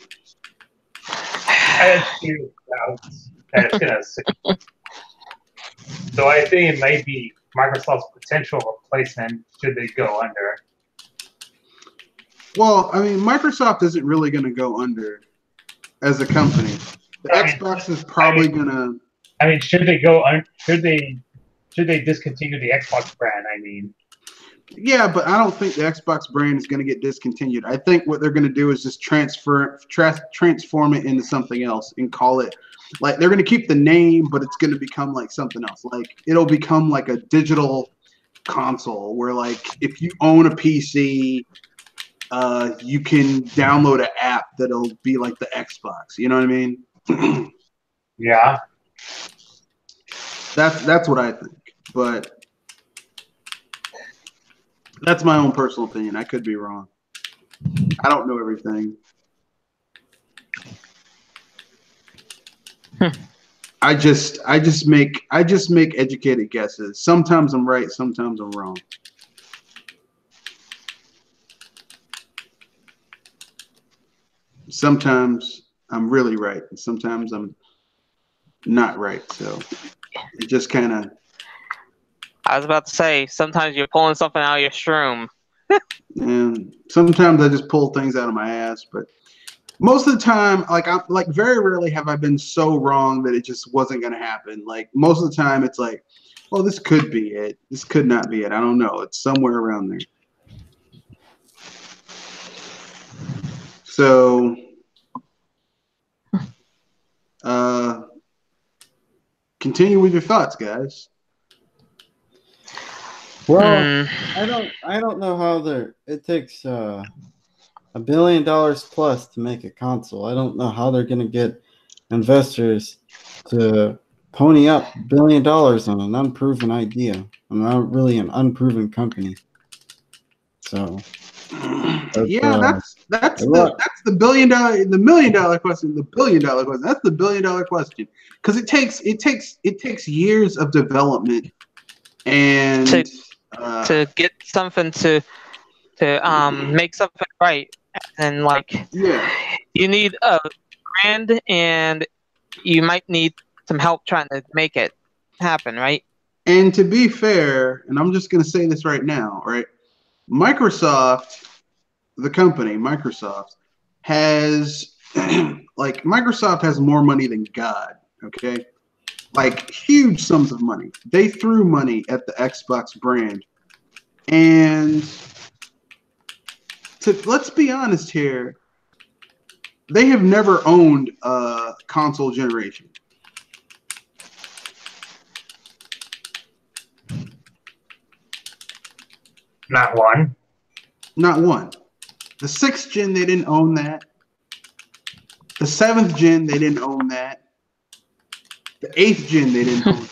I have few doubts that it's going to succeed. So I think it might be Microsoft's potential replacement should they go under. Well, I mean, Microsoft isn't really going to go under as a company. The Xbox is probably going to. I mean, should they go? Should they discontinue the Xbox brand? I mean, yeah, but I don't think the Xbox brand is going to get discontinued. I think what they're going to do is just transform it into something else and call it like they're going to keep the name, but it's going to become like something else. Like it'll become like a digital console where like if you own a PC, you can download an app that'll be like the Xbox. You know what I mean? yeah. That's what I think, but that's my own personal opinion. I could be wrong. I don't know everything. I just make educated guesses. Sometimes I'm right, sometimes I'm wrong. Sometimes I'm really right, and sometimes I'm not right. So it just kind of. I was about to say, sometimes you're pulling something out of your shroom. And sometimes I just pull things out of my ass, but most of the time, like very rarely have I been so wrong that it just wasn't going to happen. Like most of the time, it's like, well, this could be it. This could not be it. I don't know. It's somewhere around there. So, continue with your thoughts, guys. Well, I don't know how it takes $1 billion plus to make a console. I don't know how they're going to get investors to pony up $1 billion on an unproven idea. I'm not really an unproven company. So yeah, that's the $1 billion, the $1 million question, the $1 billion question. That's the $1 billion question because it takes years of development and to get something to make something right, and like you need a brand, and you might need some help trying to make it happen, right? And to be fair, and I'm just going to say this right now, right? Microsoft, the company, Microsoft, has Microsoft has more money than God, okay? Like huge sums of money. They threw money at the Xbox brand. And let's be honest here, they have never owned a console generation. Not one. Not one. The 6th gen, they didn't own that. The 7th gen, they didn't own that. The 8th gen, they didn't own.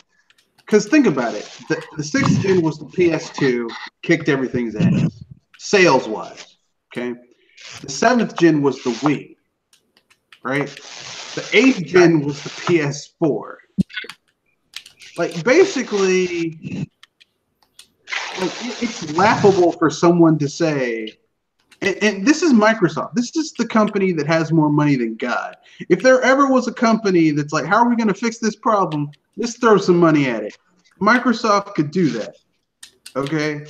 Because think about it. The 6th gen was the PS2, kicked everything's ass, sales-wise. Okay? The 7th gen was the Wii, right? The 8th gen was the PS4. Like, basically, like, it's laughable for someone to say, and this is Microsoft. This is the company that has more money than God. If there ever was a company that's like, how are we going to fix this problem? Let's throw some money at it. Microsoft could do that. Okay?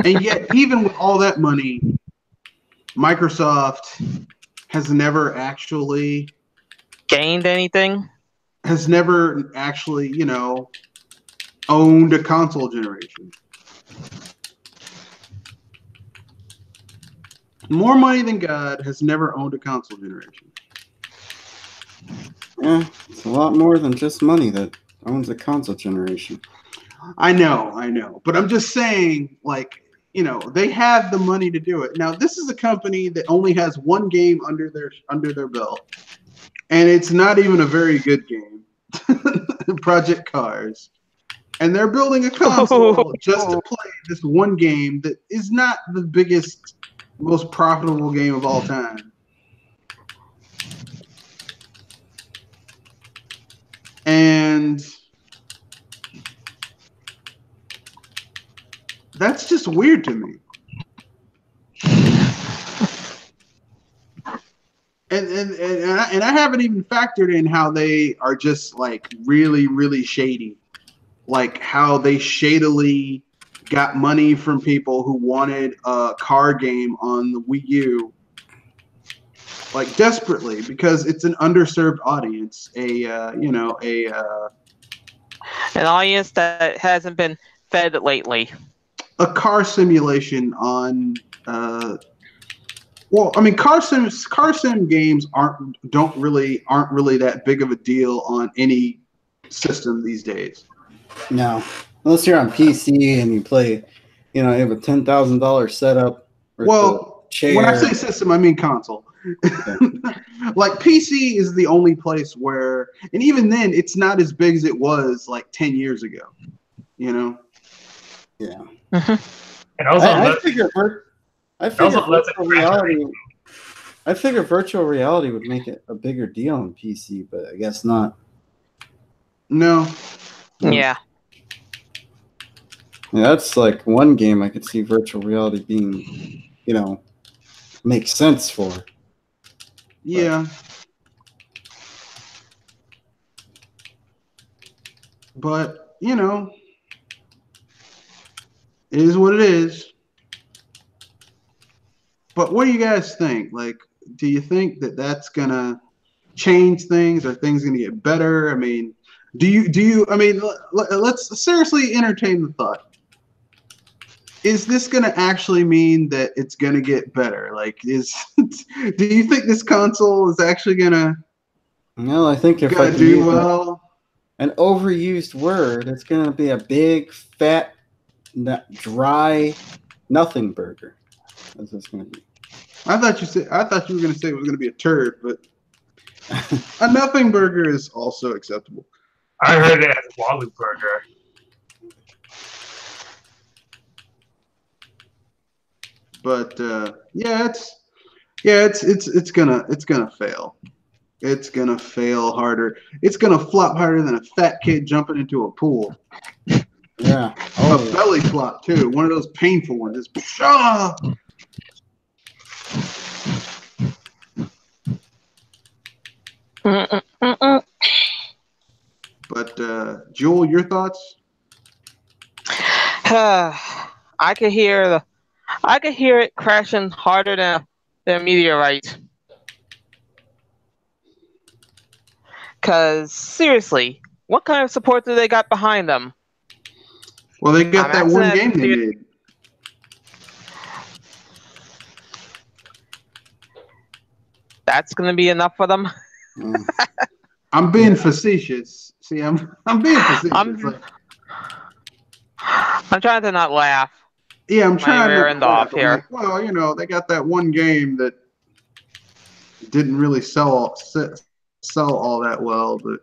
And yet, even with all that money, Microsoft has never actually gained anything. Has never actually, owned a console generation. More money than God, has never owned a console generation. Yeah, it's a lot more than just money that owns a console generation. I know. But I'm just saying, like, they have the money to do it. Now, this is a company that only has one game under their belt. And it's not even a very good game. Project Cars. And they're building a console just to play this one game that is not the biggest, most profitable game of all time. And that's just weird to me. and I haven't even factored in how they are just like really, really shady. Like how they shadily got money from people who wanted a car game on the Wii U, like desperately, because it's an underserved audience, an audience that hasn't been fed lately. A car simulation on. Well, I mean, car sim games aren't really that big of a deal on any system these days. No, unless you're on PC and you play, you have a $10,000 setup. Well, when I say system, I mean console. Okay. Like PC is the only place where, and even then, it's not as big as it was like 10 years ago. Yeah. And also, I figure virtual reality. I figure virtual reality would make it a bigger deal on PC, but I guess not. No. Yeah. That's like one game I could see virtual reality being, makes sense for. Yeah. But, it is what it is. But what do you guys think? Like, do you think that that's going to change things? Are things going to get better? I mean, let's seriously entertain the thought. Is this going to actually mean that it's going to get better? Like, do you think this console is actually going to I think if I do well? An overused word, it's going to be a big, fat, dry nothing burger. That's what it's going to be. I thought you were going to say it was going to be a turd, but a nothing burger is also acceptable. I heard it as a Walu burger. But it's gonna fail. It's gonna fail harder. It's gonna flop harder than a fat kid jumping into a pool. Yeah. A belly flop too. One of those painful ones. Pshaw! But Joel, your thoughts? I could hear it crashing harder than a meteorite. Because seriously, what kind of support do they got behind them? Well, they got that one game they made. That's going to be enough for them. I'm being facetious. See, I'm being facetious. I'm trying to not laugh. Yeah, I'm trying to end off here. Like, well, they got that one game that didn't really sell all that well, but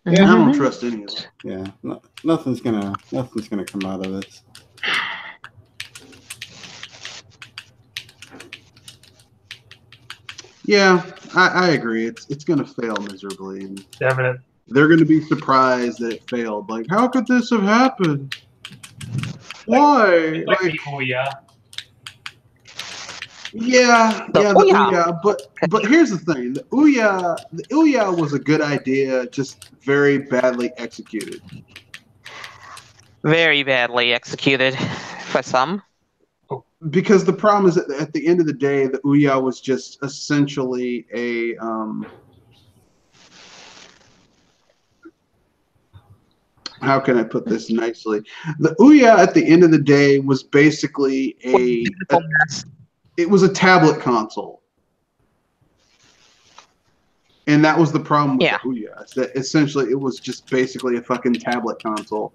I don't trust any of it. Yeah, nothing's gonna come out of it. Yeah, I agree. It's gonna fail miserably. And Definitely. they're gonna be surprised that it failed. Like, how could this have happened? Why? Like the Ouya. Yeah, the Ouya. But here's the thing: the Ouya was a good idea, just very badly executed. Very badly executed for some. Because the problem is that at the end of the day, the Ouya was just essentially a how can I put this nicely? The Ouya at the end of the day was basically it was a tablet console. And that was the problem with the Ouya. It's that essentially it was just basically a fucking tablet console.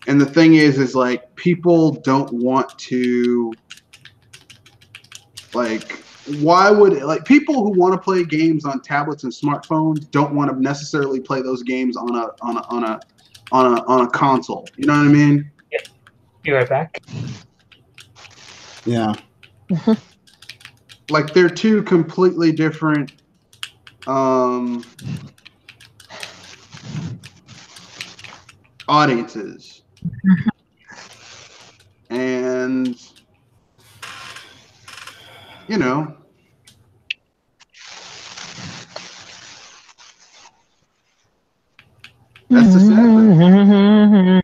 And the thing is like people don't want to why would people who want to play games on tablets and smartphones don't want to necessarily play those games on a console. You know what I mean? Yeah. Be right back. Yeah. Like they're two completely different audiences. And, you know, that's the sad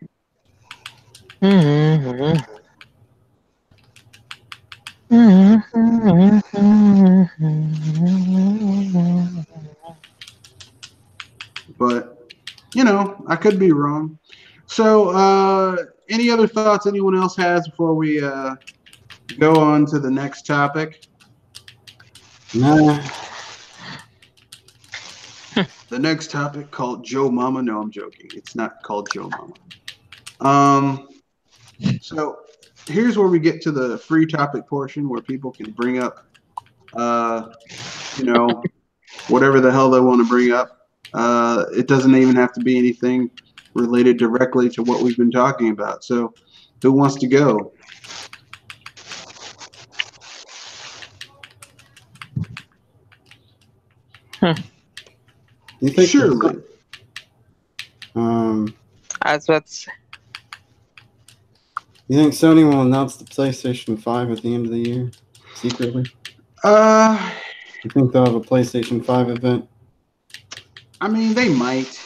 thing. But, you know, I could be wrong. So, any other thoughts anyone else has before we go on to the next topic? Nah. The next topic called Joe Mama. No, I'm joking. It's not called Joe Mama. So here's where we get to the free topic portion where people can bring up, you know, whatever the hell they want to bring up. It doesn't even have to be anything related directly to what we've been talking about. So who wants to go? You think Surely. As what's You think Sony will announce the PlayStation 5 at the end of the year secretly? You think they'll have a PlayStation 5 event? I mean, they might.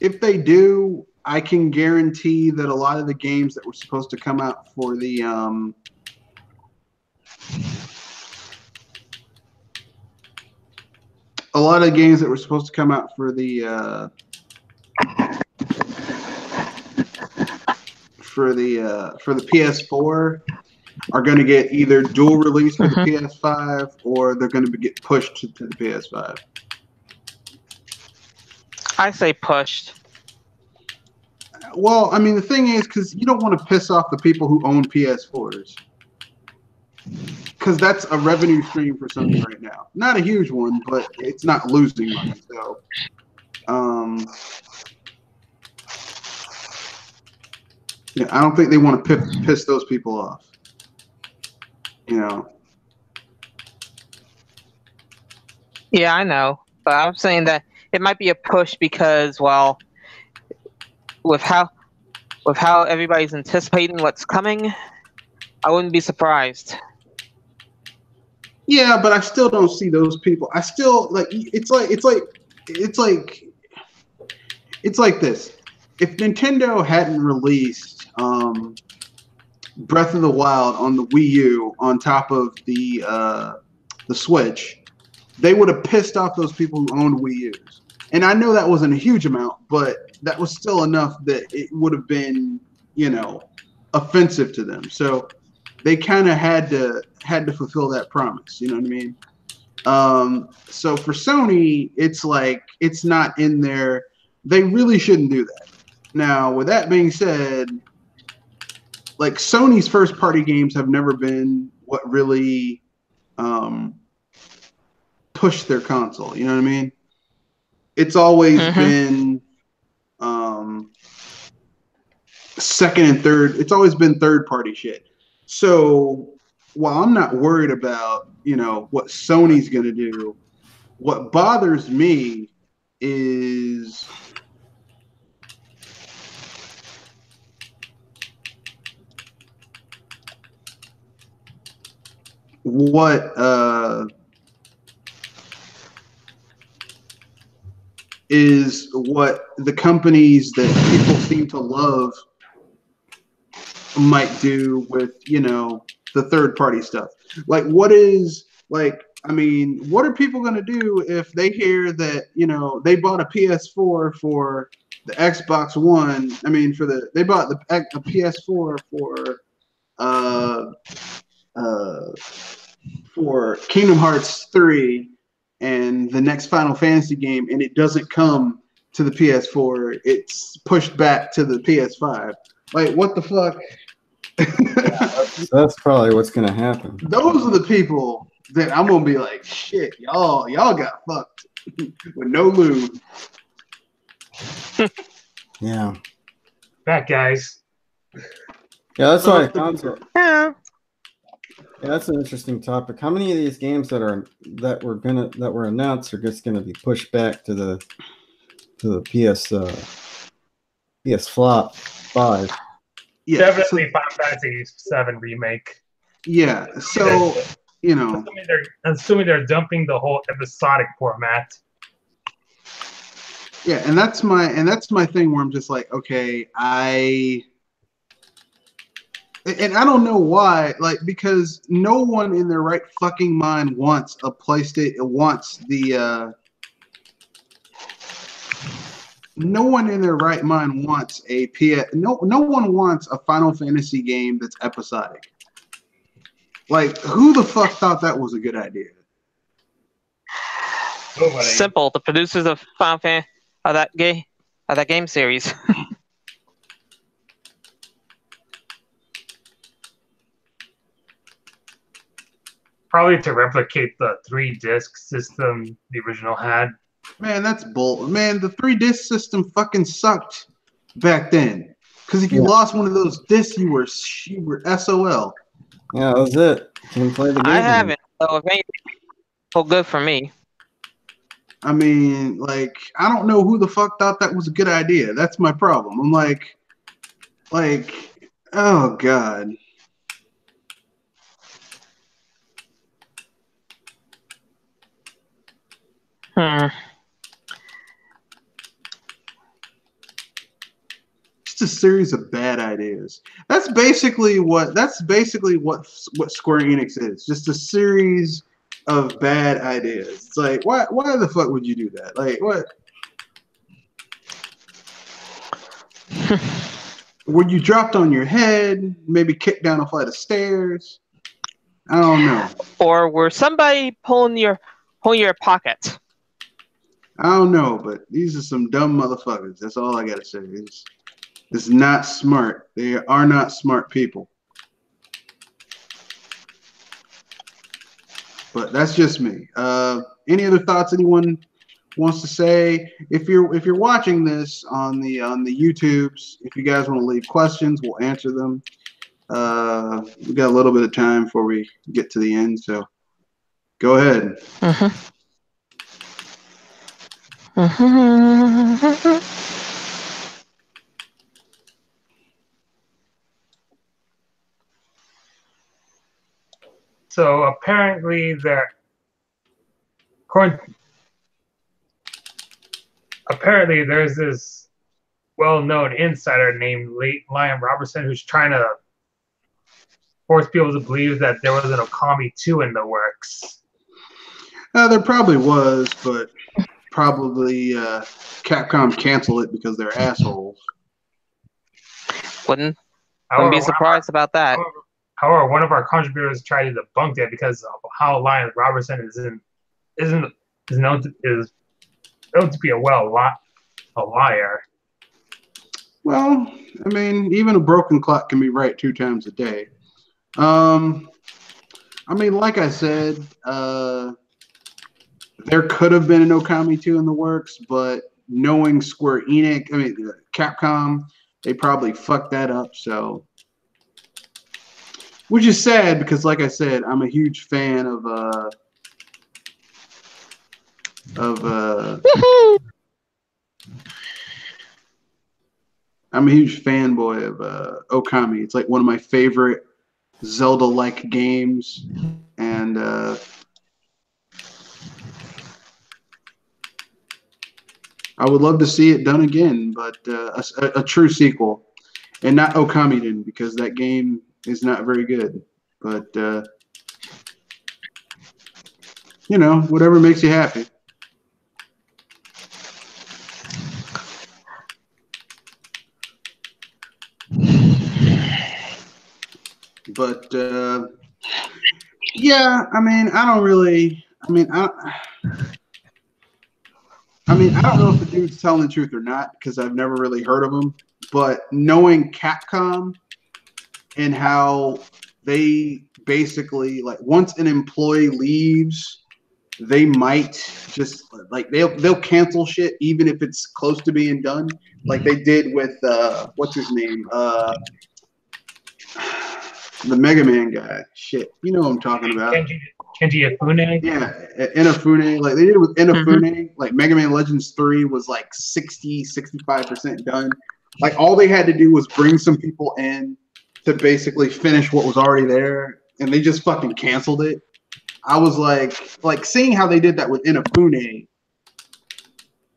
If they do, I can guarantee that a lot of the games that were supposed to come out for the for the PS4 are going to get either dual release for the PS5 or they're going to get pushed to the PS5. I say pushed. Well, I mean, the thing is, because you don't want to piss off the people who own PS4s. Because that's a revenue stream for Sony right now. Not a huge one, but it's not losing money. So, yeah, I don't think they want to piss those people off. You know. Yeah, I know, but I'm saying that it might be a push because, well, with how everybody's anticipating what's coming, I wouldn't be surprised. Yeah, but I still don't see those people. I still like it's like this. If Nintendo hadn't released Breath of the Wild on the Wii U on top of the Switch, they would have pissed off those people who owned Wii U's. And I know that wasn't a huge amount, but that was still enough that it would have been, you know, offensive to them. So they kind of had to fulfill that promise. You know what I mean? So for Sony, it's like it's not in there. They really shouldn't do that. Now, with that being said, like Sony's first party games have never been what really pushed their console. You know what I mean? It's always been second and third. It's always been third party shit. So while I'm not worried about, you know, what Sony's going to do, what bothers me is what the companies that people seem to love might do with, you know, the third party stuff. Like what are people going to do if they hear that, you know, they bought a PS4 for the Xbox One? I mean, they bought a PS4 for Kingdom Hearts 3 and the next Final Fantasy game, and it doesn't come to the PS4. It's pushed back to the PS5. Like, what the fuck? That's probably what's going to happen. Those are the people that I'm going to be like, shit, y'all got fucked with no lube. Yeah. Back, guys. Yeah, that's why console. Yeah. Yeah, that's an interesting topic. How many of these games that were announced are just gonna be pushed back to the PS Flop 5? Yeah, Definitely Final Fantasy VII remake. Yeah, so you know, assuming they're dumping the whole episodic format. yeah, and that's my thing where I'm just like, okay, and I don't know why, like, because no one in their right fucking mind wants a PlayStation, no one in their right mind wants a PS, no one wants a Final Fantasy game that's episodic. Like, who the fuck thought that was a good idea? Nobody. Simple. The producers of Final Fantasy of that game series. Probably to replicate the 3-disc system the original had. Man, that's bull. Man, the 3-disc system fucking sucked back then. Because if you lost one of those discs, you were SOL. Yeah, that was it. Can't play the game. I haven't. So if anything, so good for me. I mean, like, I don't know who the fuck thought that was a good idea. That's my problem. I'm like, oh god. Just a series of bad ideas. That's basically what Square Enix is. Just a series of bad ideas. It's like, why the fuck would you do that? Like, what? Were you dropped on your head? Maybe kicked down a flight of stairs? I don't know. Or were somebody pulling your pocket? I don't know, but these are some dumb motherfuckers. That's all I gotta say. It's not smart. They are not smart people. But that's just me. Any other thoughts anyone wants to say? If you're watching this on the YouTubes, if you guys want to leave questions, we'll answer them. We got a little bit of time before we get to the end, so go ahead. So apparently there's this well-known insider named Liam Robertson who's trying to force people to believe that there was an Okami 2 in the works. There probably was, but probably Capcom canceled it because they're assholes. Wouldn't be surprised about that. However, one of our contributors tried to debunk that because of how Liam Robertson is known to be a liar. Well, I mean, even a broken clock can be right 2 times a day. I mean, like I said, there could have been an Okami 2 in the works, but knowing Square Enix, I mean, Capcom, they probably fucked that up, so. Which is sad because, like I said, I'm a huge fan of I'm a huge fanboy of Okami. It's like one of my favorite Zelda-like games, and I would love to see it done again, but a true sequel, and not Okamiden, because that game is not very good. But you know, whatever makes you happy. But yeah, I mean, I don't know if the dude's telling the truth or not because I've never really heard of him. But knowing Capcom and how they basically, like, once an employee leaves, they might just, like, they'll cancel shit even if it's close to being done, like they did with what's his name, The Mega Man guy. Shit, you know what I'm talking about. Kenji Ifune. Yeah, Inafune. Like they did it with Inafune. Like Mega Man Legends 3 was like 65% done. Like all they had to do was bring some people in to basically finish what was already there, and they just fucking canceled it. I was like seeing how they did that with Inafune.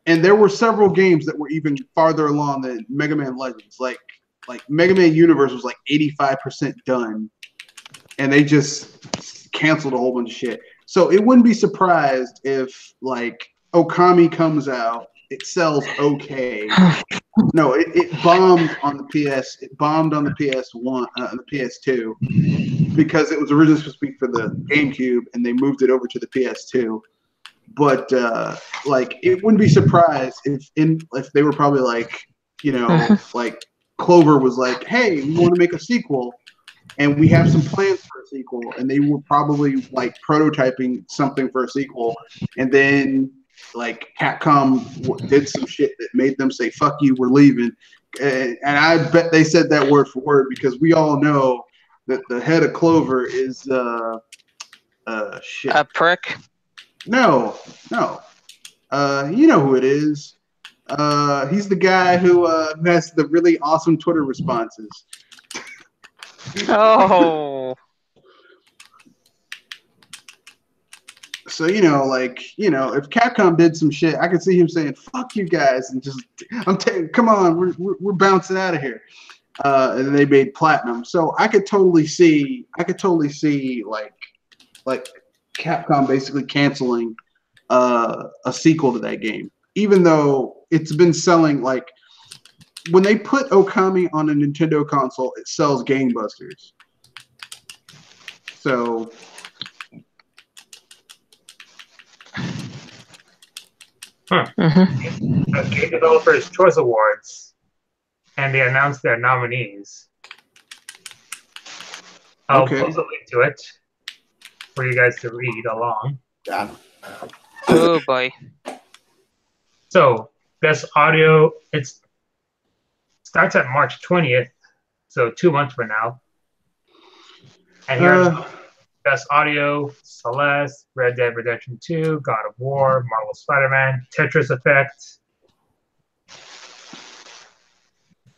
And there were several games that were even farther along than Mega Man Legends. Like Mega Man Universe was like 85% done, and they just canceled a whole bunch of shit. So it wouldn't be surprised if like Okami comes out, it sells okay. No, it bombed on the PS. It bombed on the PS1, the PS2, because it was originally supposed to be for the GameCube, and they moved it over to the PS2. But like, it wouldn't be surprised if they were probably like, you know, like Clover was like, "Hey, we want to make a sequel, and we have some plans for a sequel," and they were probably like prototyping something for a sequel, and then like Capcom did some shit that made them say, "Fuck you, we're leaving," and I bet they said that word for word, because we all know that the head of Clover is shit. A prick. No. You know who it is. He's the guy who has the really awesome Twitter responses. Oh. So, you know, like, you know, if Capcom did some shit, I could see him saying, "Fuck you guys," and just, come on, we're bouncing out of here. And they made Platinum. So I could totally see like Capcom basically canceling a sequel to that game, even though it's been selling. Like when they put Okami on a Nintendo console, it sells gangbusters. So The Game Developers Choice Awards, and they announced their nominees. I'll post a link to it for you guys to read along. Oh boy. So, best audio, it starts at March 20th, so 2 months from now. And here's best audio: Celeste, Red Dead Redemption 2, God of War, Marvel Spider-Man, Tetris Effect.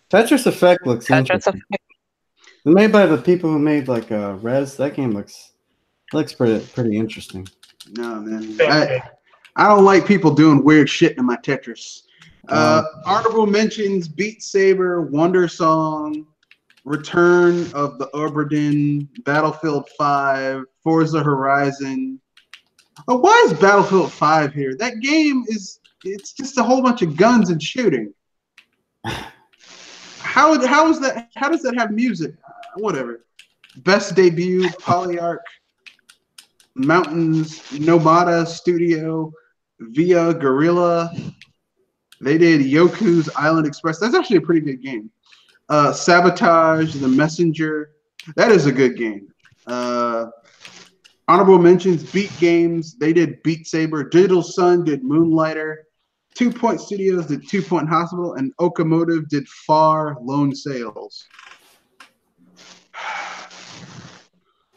Tetris Effect looks Tetris interesting. Effect. Made by the people who made like Res. That game looks pretty interesting. No, man. I don't like people doing weird shit in my Tetris. Honorable mentions: Beat Saber, Wonder Song, Return of the Obra Dinn, Battlefield 5, Forza Horizon. Oh, why is Battlefield 5 here? That game it's just a whole bunch of guns and shooting. How is that? How does that have music? Whatever. Best debut: Polyarch, Mountains, Nomada Studio, Via Guerrilla. They did Yoku's Island Express. That's actually a pretty good game. Sabotage, The Messenger. That is a good game. Honorable mentions: Beat Games. They did Beat Saber. Digital Sun did Moonlighter. 2 Point Studios did 2 Point Hospital. And Okamotive did Far Lone Sales.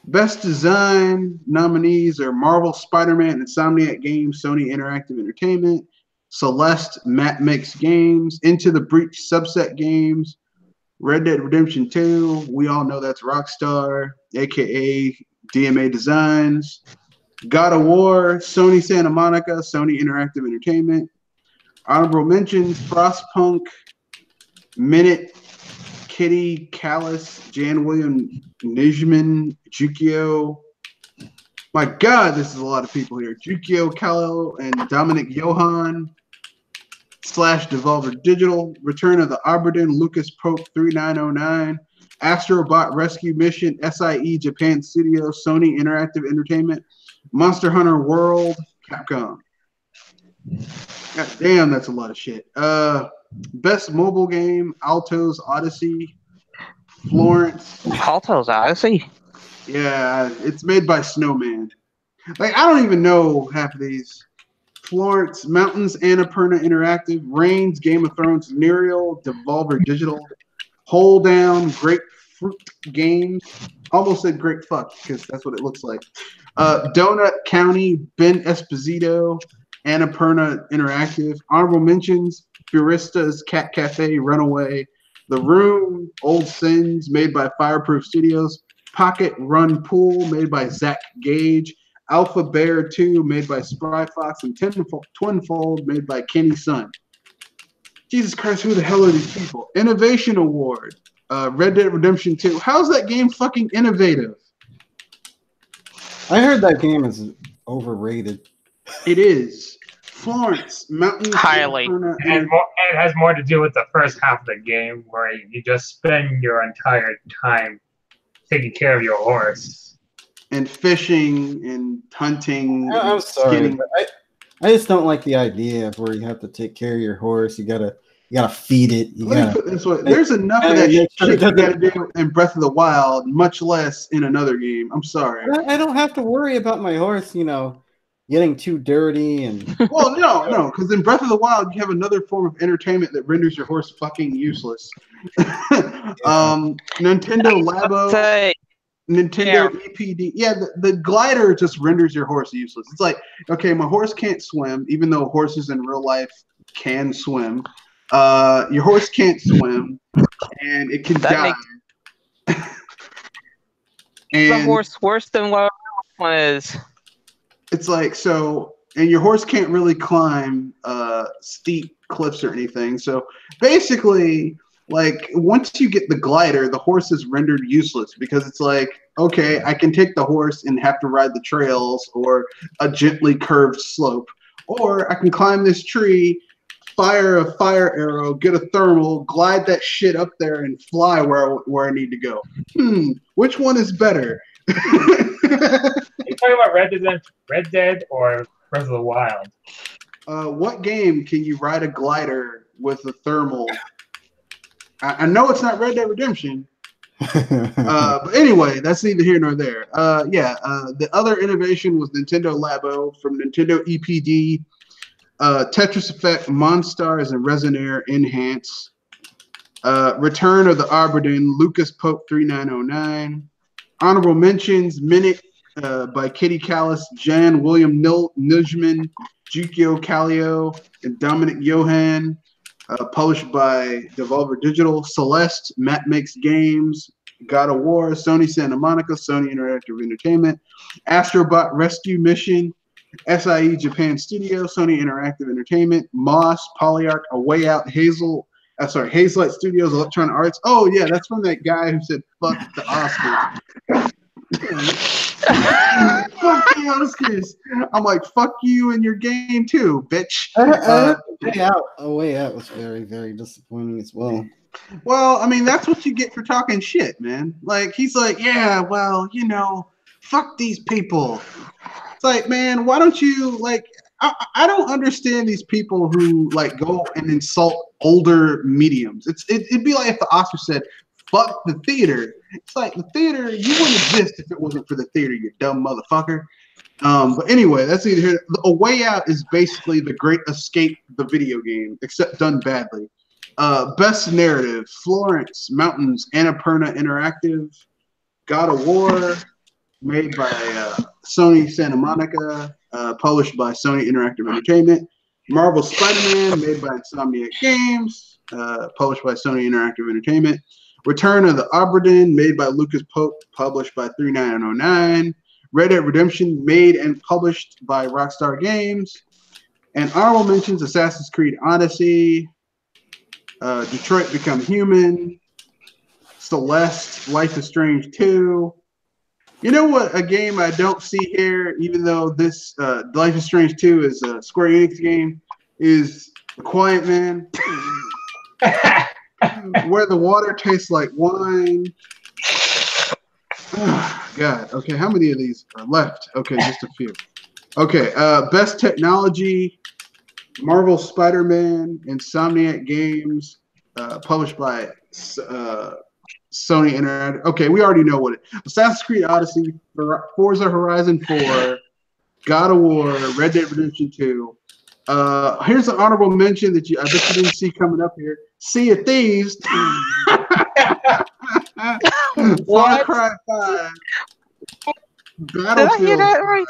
Best Design nominees are Marvel Spider-Man, Insomniac Games, Sony Interactive Entertainment, Celeste, Matt Makes Games, Into the Breach Subset Games, Red Dead Redemption 2, we all know that's Rockstar, aka DMA Designs, God of War, Sony Santa Monica, Sony Interactive Entertainment. Honorable mentions: Frostpunk, Minute, Kitty, Callis, Jan William Nijman, Jukio. My God, this is a lot of people here. Jukio Callo and Dominic Johan / Devolver Digital. Return of the Obra Dinn, Lucas Pope 3909. Astrobot Rescue Mission, SIE Japan Studio, Sony Interactive Entertainment. Monster Hunter World, Capcom. God damn, that's a lot of shit. Best mobile game: Alto's Odyssey, Florence. Alto's Odyssey. Yeah, it's made by Snowman. Like, I don't even know half of these. Florence, Mountains, Annapurna Interactive, Reigns, Game of Thrones, Nereal, Devolver Digital, Hold Down, Grapefruit Games, Almost said great fuck because that's what it looks like. Donut County, Ben Esposito, Annapurna Interactive. Honorable mentions: Buristas, Cat Cafe, Runaway, The Room, Old Sins, made by Fireproof Studios, Pocket Run Pool, made by Zach Gage, Alpha Bear 2, made by Spry Fox, and Twinfold, made by Kenny Sun. Jesus Christ, who the hell are these people? Innovation Award, Red Dead Redemption 2. How's that game fucking innovative? I heard that game is overrated. It is. Florence, Mountain. Highly. It has more to do with the first half of the game where you just spend your entire time taking care of your horse. And fishing and hunting. I'm and sorry, skinning. but I just don't like the idea of where you have to take care of your horse. You gotta feed it. Let me put it this way. There's enough of that shit you gotta do in Breath of the Wild, much less in another game. I'm sorry. I don't have to worry about my horse, getting too dirty and. Well, no, because in Breath of the Wild, you have another form of entertainment that renders your horse fucking useless. Nintendo Labo. Nintendo EPD. Yeah, the glider just renders your horse useless. It's like, okay, my horse can't swim, even though horses in real life can swim. Your horse can't swim, and it can die. And the horse worse than what one is. It's like, so, and your horse can't really climb steep cliffs or anything. So basically, like, once you get the glider, the horse is rendered useless because it's like, okay, I can take the horse and have to ride the trails or a gently curved slope, or I can climb this tree, fire a fire arrow, get a thermal, glide that shit up there, and fly where I need to go. Which one is better? Are you talking about Red Dead or Breath of the Wild? What game can you ride a glider with a thermal? I know it's not Red Dead Redemption. But anyway, that's neither here nor there. The other innovation was Nintendo Labo from Nintendo EPD, Tetris Effect, Monstars, and Resonair Enhance. Return of the Aberdeen, Lucas Pope 3909. Honorable mentions: Minute by Kitty Callis, Jan William Nijman, Jukio Kallio, and Dominic Johan. Published by Devolver Digital. Celeste, Matt Makes Games, God of War, Sony Santa Monica, Sony Interactive Entertainment, Astrobot Rescue Mission, SIE Japan Studio, Sony Interactive Entertainment, Moss, Polyarch, A Way Out, Hazelight Studios, Electronic Arts. Oh yeah, that's from that guy who said fuck the Oscars. Fuck the Oscars. I'm like, fuck you and your game too, bitch. A Way Out was very, very disappointing as well. Well, I mean, that's what you get for talking shit, man. Like, he's like, yeah, well, fuck these people. It's like, man, why don't you, like, I don't understand these people who, like, go and insult older mediums. It'd be like if the Oscar said, fuck the theater. It's like, the theater, you wouldn't exist if it wasn't for the theater, you dumb motherfucker. But anyway, that's either here. A Way Out is basically The Great Escape, the video game, except done badly. Best Narrative: Florence, Mountains, Annapurna Interactive, God of War, made by Sony Santa Monica, published by Sony Interactive Entertainment. Marvel Spider-Man, made by Insomniac Games, published by Sony Interactive Entertainment. Return of the Aberdeen, made by Lucas Pope, published by 3909. Red Dead Redemption, made and published by Rockstar Games. And honorable mentions: Assassin's Creed Odyssey, Detroit Become Human, Celeste, Life is Strange 2. You know what? A game I don't see here, even though this Life is Strange 2 is a Square Enix game, is The Quiet Man. Where the Water Tastes Like Wine. Oh, God. Okay, how many of these are left? Okay, just a few. Okay, Best Technology: Marvel Spider-Man, Insomniac Games, published by Sony Interactive. Okay, we already know what it is. Assassin's Creed Odyssey, Forza Horizon 4, God of War, Red Dead Redemption 2. Here's an honorable mention that I bet you didn't see coming up here. Sea of Thieves. Far Cry 5, Did I hear Battlefield. that right?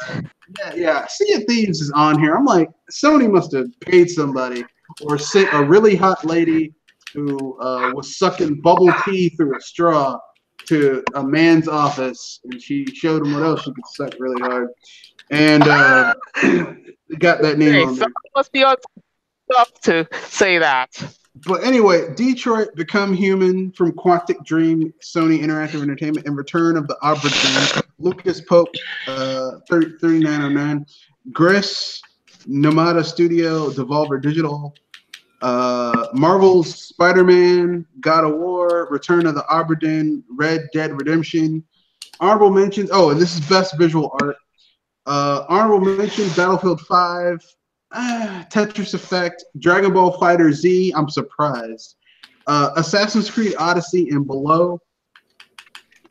Yeah. Sea of Thieves is on here. I'm like, Sony must have paid somebody or sent a really hot lady who was sucking bubble tea through a straw to a man's office, and she showed him what else she could suck really hard, and got that name Hey, on there. someone must be on stuff to say that. But anyway, Detroit Become Human from Quantic Dream, Sony Interactive Entertainment, and Return of the Obra Dinn, Lucas Pope, 3909, Gris, Nomada Studio, Devolver Digital, Marvel's Spider-Man, God of War, Return of the Obra Dinn, Red Dead Redemption. Honorable mentions. Oh, and this is Best Visual Art. Honorable mentions: Battlefield 5, Tetris Effect, Dragon Ball Fighter Z. I'm surprised. Assassin's Creed Odyssey and Below.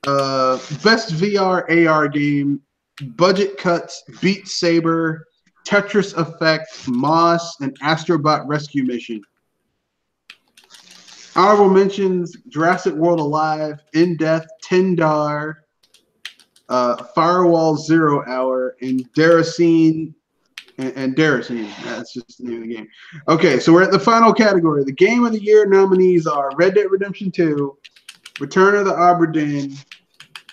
Best VR AR game: Budget Cuts, Beat Saber, Tetris Effect, Moss, and Astrobot Rescue Mission. Honorable mentions: Jurassic World Alive, In Death, Tindar, Firewall 0 Hour, and Deracine. And Deracine. That's just the name of the game. Okay, so we're at the final category. The Game of the Year nominees are Red Dead Redemption 2, Return of the Obra Dinn,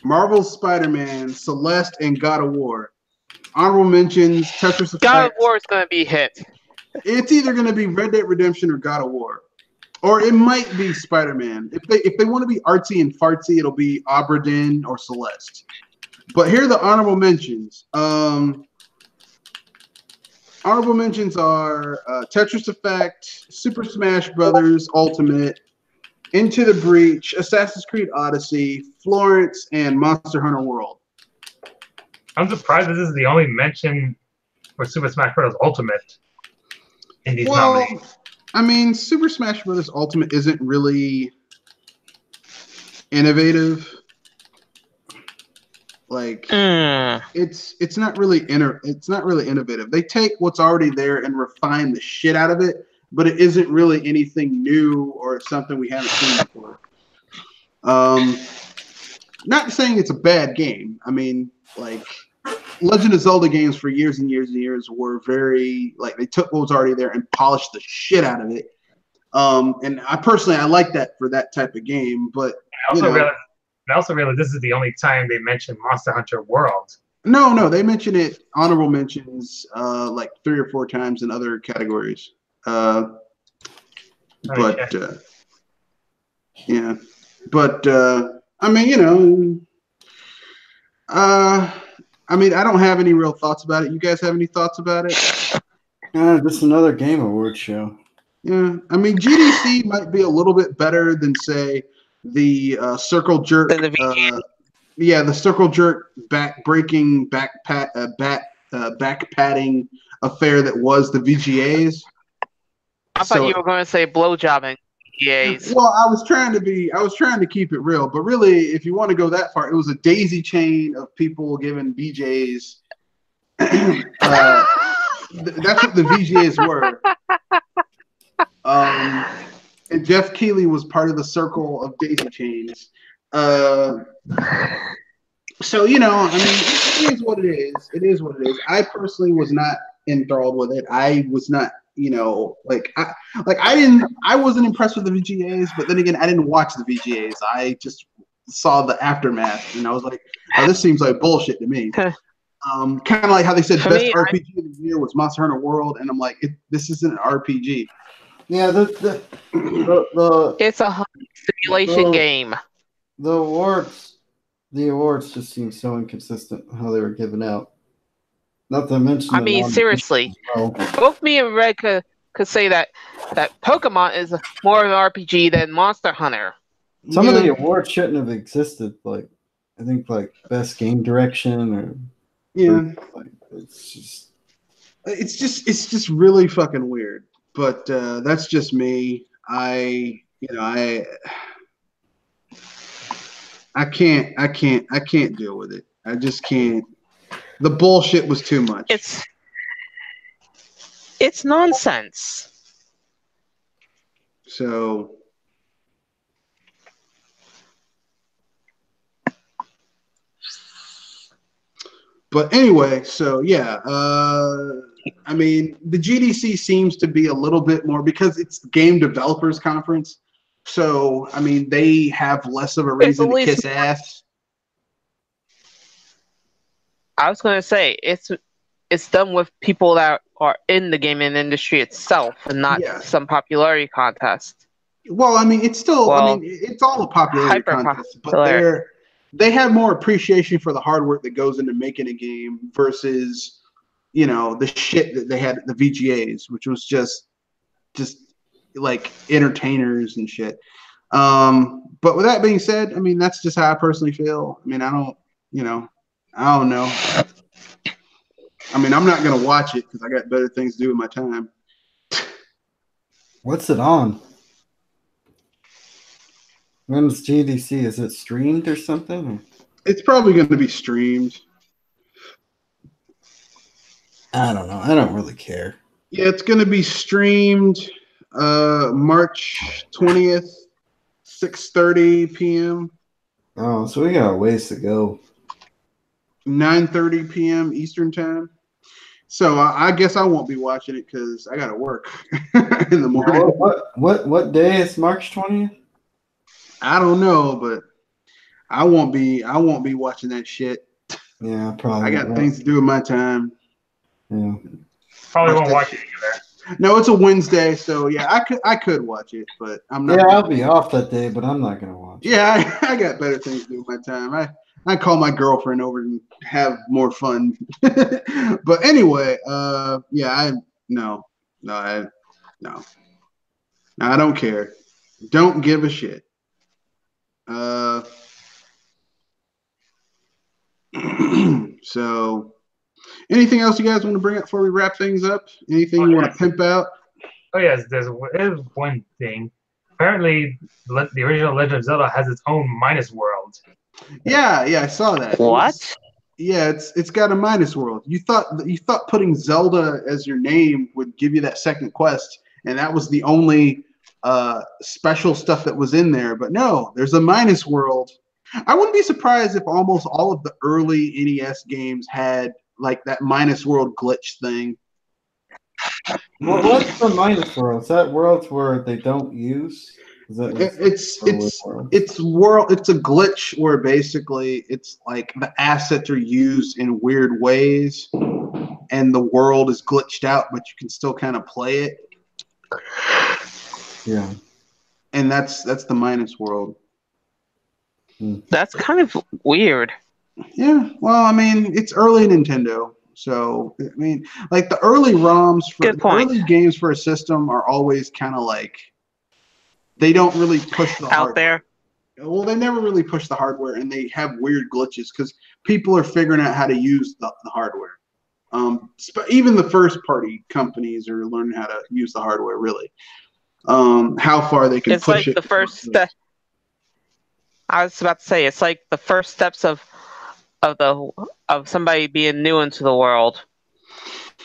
Marvel's Spider-Man, Celeste, and God of War. Honorable mentions: Tetris Effect. God of War is going to be hit. It's either going to be Red Dead Redemption or God of War. Or it might be Spider-Man. If they want to be artsy and fartsy, it'll be Obra Dinn or Celeste. But here are the honorable mentions. Honorable mentions are Tetris Effect, Super Smash Brothers Ultimate, Into the Breach, Assassin's Creed Odyssey, Florence, and Monster Hunter World. I'm surprised this is the only mention for Super Smash Bros. Ultimate in these nominees. I mean, Super Smash Bros. Ultimate isn't really innovative. Like it's not really innovative. They take what's already there and refine the shit out of it, but it isn't really anything new or something we haven't seen before. Not saying it's a bad game. I mean, like Legend of Zelda games for years and years and years were very like they took what was already there and polished the shit out of it. And I like that for that type of game, but I also realized this is the only time they mention Monster Hunter World. No, they mention it honorable mentions like 3 or 4 times in other categories. Yeah. But I mean, I mean, I don't have any real thoughts about it. You guys have any thoughts about it? Just another Game Awards show. Yeah, I mean, GDC might be a little bit better than say the circle jerk. The circle jerk back patting affair that was the VGAs. I thought you were going to say blowjobbing VGAs. Well, I was trying to keep it real, but really, if you want to go that far, it was a daisy chain of people giving VJs. That's what the VGAs were. And Jeff Keighley was part of the circle of daisy chains. So, you know, I mean, it is what it is. It is what it is. I personally was not enthralled with it. I was not, you know, I wasn't impressed with the VGAs, but then again, I didn't watch the VGAs. I just saw the aftermath, and I was like, oh, this seems like bullshit to me. Kind of like how they said best RPG of the year was Monster Hunter World, and I'm like, this isn't an RPG. Yeah, it's a simulation game. The awards just seem so inconsistent how they were given out. Not to mention, I mean, seriously, both me and Red could say that Pokemon is more of an RPG than Monster Hunter. Some of the awards shouldn't have existed. Like, I think like best game direction or it's just really fucking weird. But that's just me. I can't deal with it. I just can't. The bullshit was too much. It's nonsense. So But anyway, so yeah, I mean, the GDC seems to be a little bit more because it's Game Developers Conference. So I mean, they have less of a It's reason at to least, kiss ass. I was going to say it's done with people that are in the gaming industry itself, and not Yeah. some popularity contest. Well, I mean, it's still. I Well, mean, it's all a popularity hyper contest, but popular. they have more appreciation for the hard work that goes into making a game versus, you know, the shit that they had at the VGAs, which was just like entertainers and shit. But with that being said, I mean, that's just how I personally feel. I mean, I don't know. I mean, I'm not gonna watch it because I got better things to do with my time. What's it on? When's GDC? Is it streamed or something? It's probably going to be streamed. I don't know. I don't really care. Yeah, it's going to be streamed March 20th, 6:30 p.m. Oh, so we got a ways to go. 9:30 p.m. Eastern time. So I guess I won't be watching it because I got to work in the morning. What day is March 20th? I don't know, but I won't be watching that shit. Yeah, probably. I got things to do with my time. Yeah. Probably won't watch it either. No, it's a Wednesday, so yeah, I could watch it, but I'm not. Yeah, I'll be off that day, but I'm not gonna watch it. Yeah, I got better things to do with my time. I call my girlfriend over and have more fun. But anyway, yeah, I don't care. Don't give a shit. So anything else you guys want to bring up before we wrap things up? Anything you want to pimp out? Oh yes, there's one thing. Apparently, the original Legend of Zelda has its own minus world. Yeah, I saw that. What? Yeah, it's got a minus world. You thought putting Zelda as your name would give you that second quest, and that was the only special stuff that was in there. But no, there's a minus world. I wouldn't be surprised if almost all of the early NES games had like that minus world glitch thing. Well, what's the minus world? Is that worlds where they don't use? Is that It's a glitch where basically it's like the assets are used in weird ways, and the world is glitched out, but you can still kind of play it. Yeah, and that's the minus world. That's kind of weird. Yeah, well, I mean, it's early Nintendo, so I mean, like the early ROMs for the early games for a system are always kind of like they don't really push the out there. Well, they never really push the hardware, and they have weird glitches because people are figuring out how to use the hardware. Even the first-party companies are learning how to use the hardware. Really, how far they can push it. It's like the first step. I was about to say it's like the first steps of somebody being new into the world,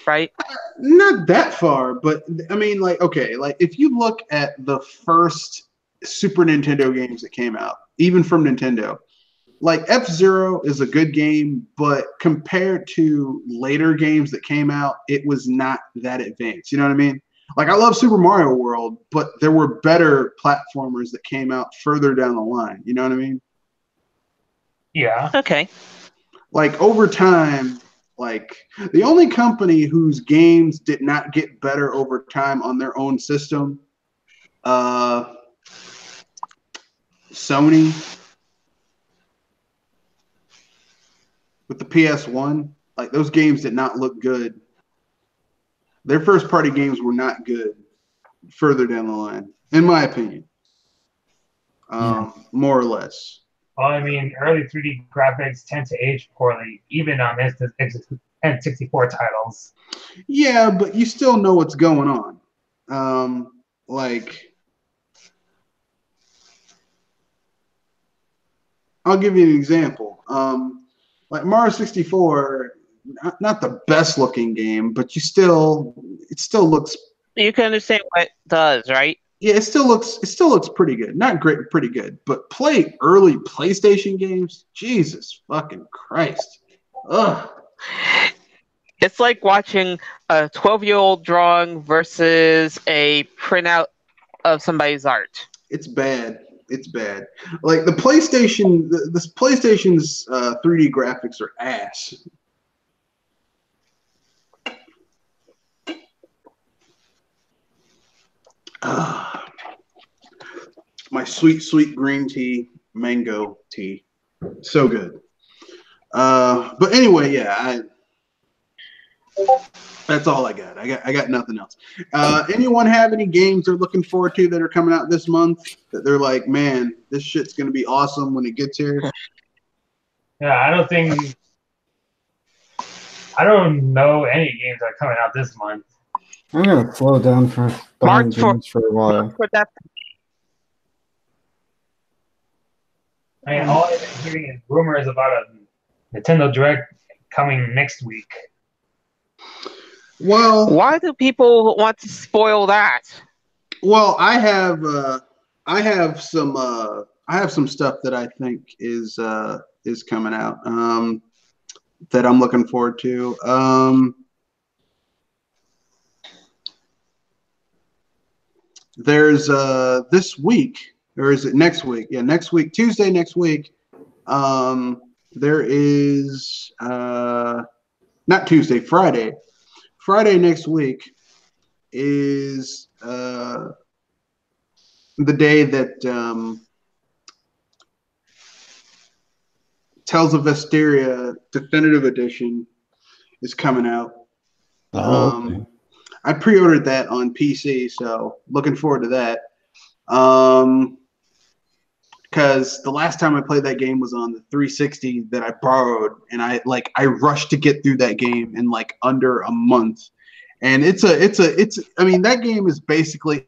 right? Not that far, but I mean, like, okay, like if you look at the first Super Nintendo games that came out, even from Nintendo, like F-Zero is a good game, but compared to later games that came out, it was not that advanced. You know what I mean? Like, I love Super Mario World, but there were better platformers that came out further down the line. You know what I mean? Yeah. Okay. Like, over time, like, the only company whose games did not get better over time on their own system, Sony, with the PS1, like, those games did not look good. Their first-party games were not good further down the line, in my opinion. More or less. Well, I mean, early 3D graphics tend to age poorly, even on N64 titles. Yeah, but you still know what's going on. Like, I'll give you an example. Like Mario 64, not the best looking game, but it still looks. You can understand what it does, right? Yeah, it still looks pretty good. Not great, but pretty good. But play early PlayStation games, Jesus fucking Christ. Ugh. It's like watching a 12-year-old drawing versus a printout of somebody's art. It's bad. It's bad. Like the PlayStation, this PlayStation's 3D graphics are ass. My sweet, sweet green tea, mango tea, so good. But anyway, yeah, that's all I got. I got nothing else. Anyone have any games they're looking forward to that are coming out this month that they're like, man, this shit's gonna be awesome when it gets here? Yeah, I don't know any games that are coming out this month. I'm gonna slow down for buying games for a while. For that, I mean, all I've been hearing is rumors about a Nintendo Direct coming next week. Well, why do people want to spoil that? well, I have some stuff that I think is coming out that I'm looking forward to. There's this week, or is it next week? Yeah, next week, Tuesday next week. There is not Tuesday, Friday. Friday next week is the day that Tales of Vesperia Definitive Edition is coming out. Okay. I pre-ordered that on PC, so looking forward to that. Because the last time I played that game was on the 360 that I borrowed, and I rushed to get through that game in like under a month. And I mean, that game is basically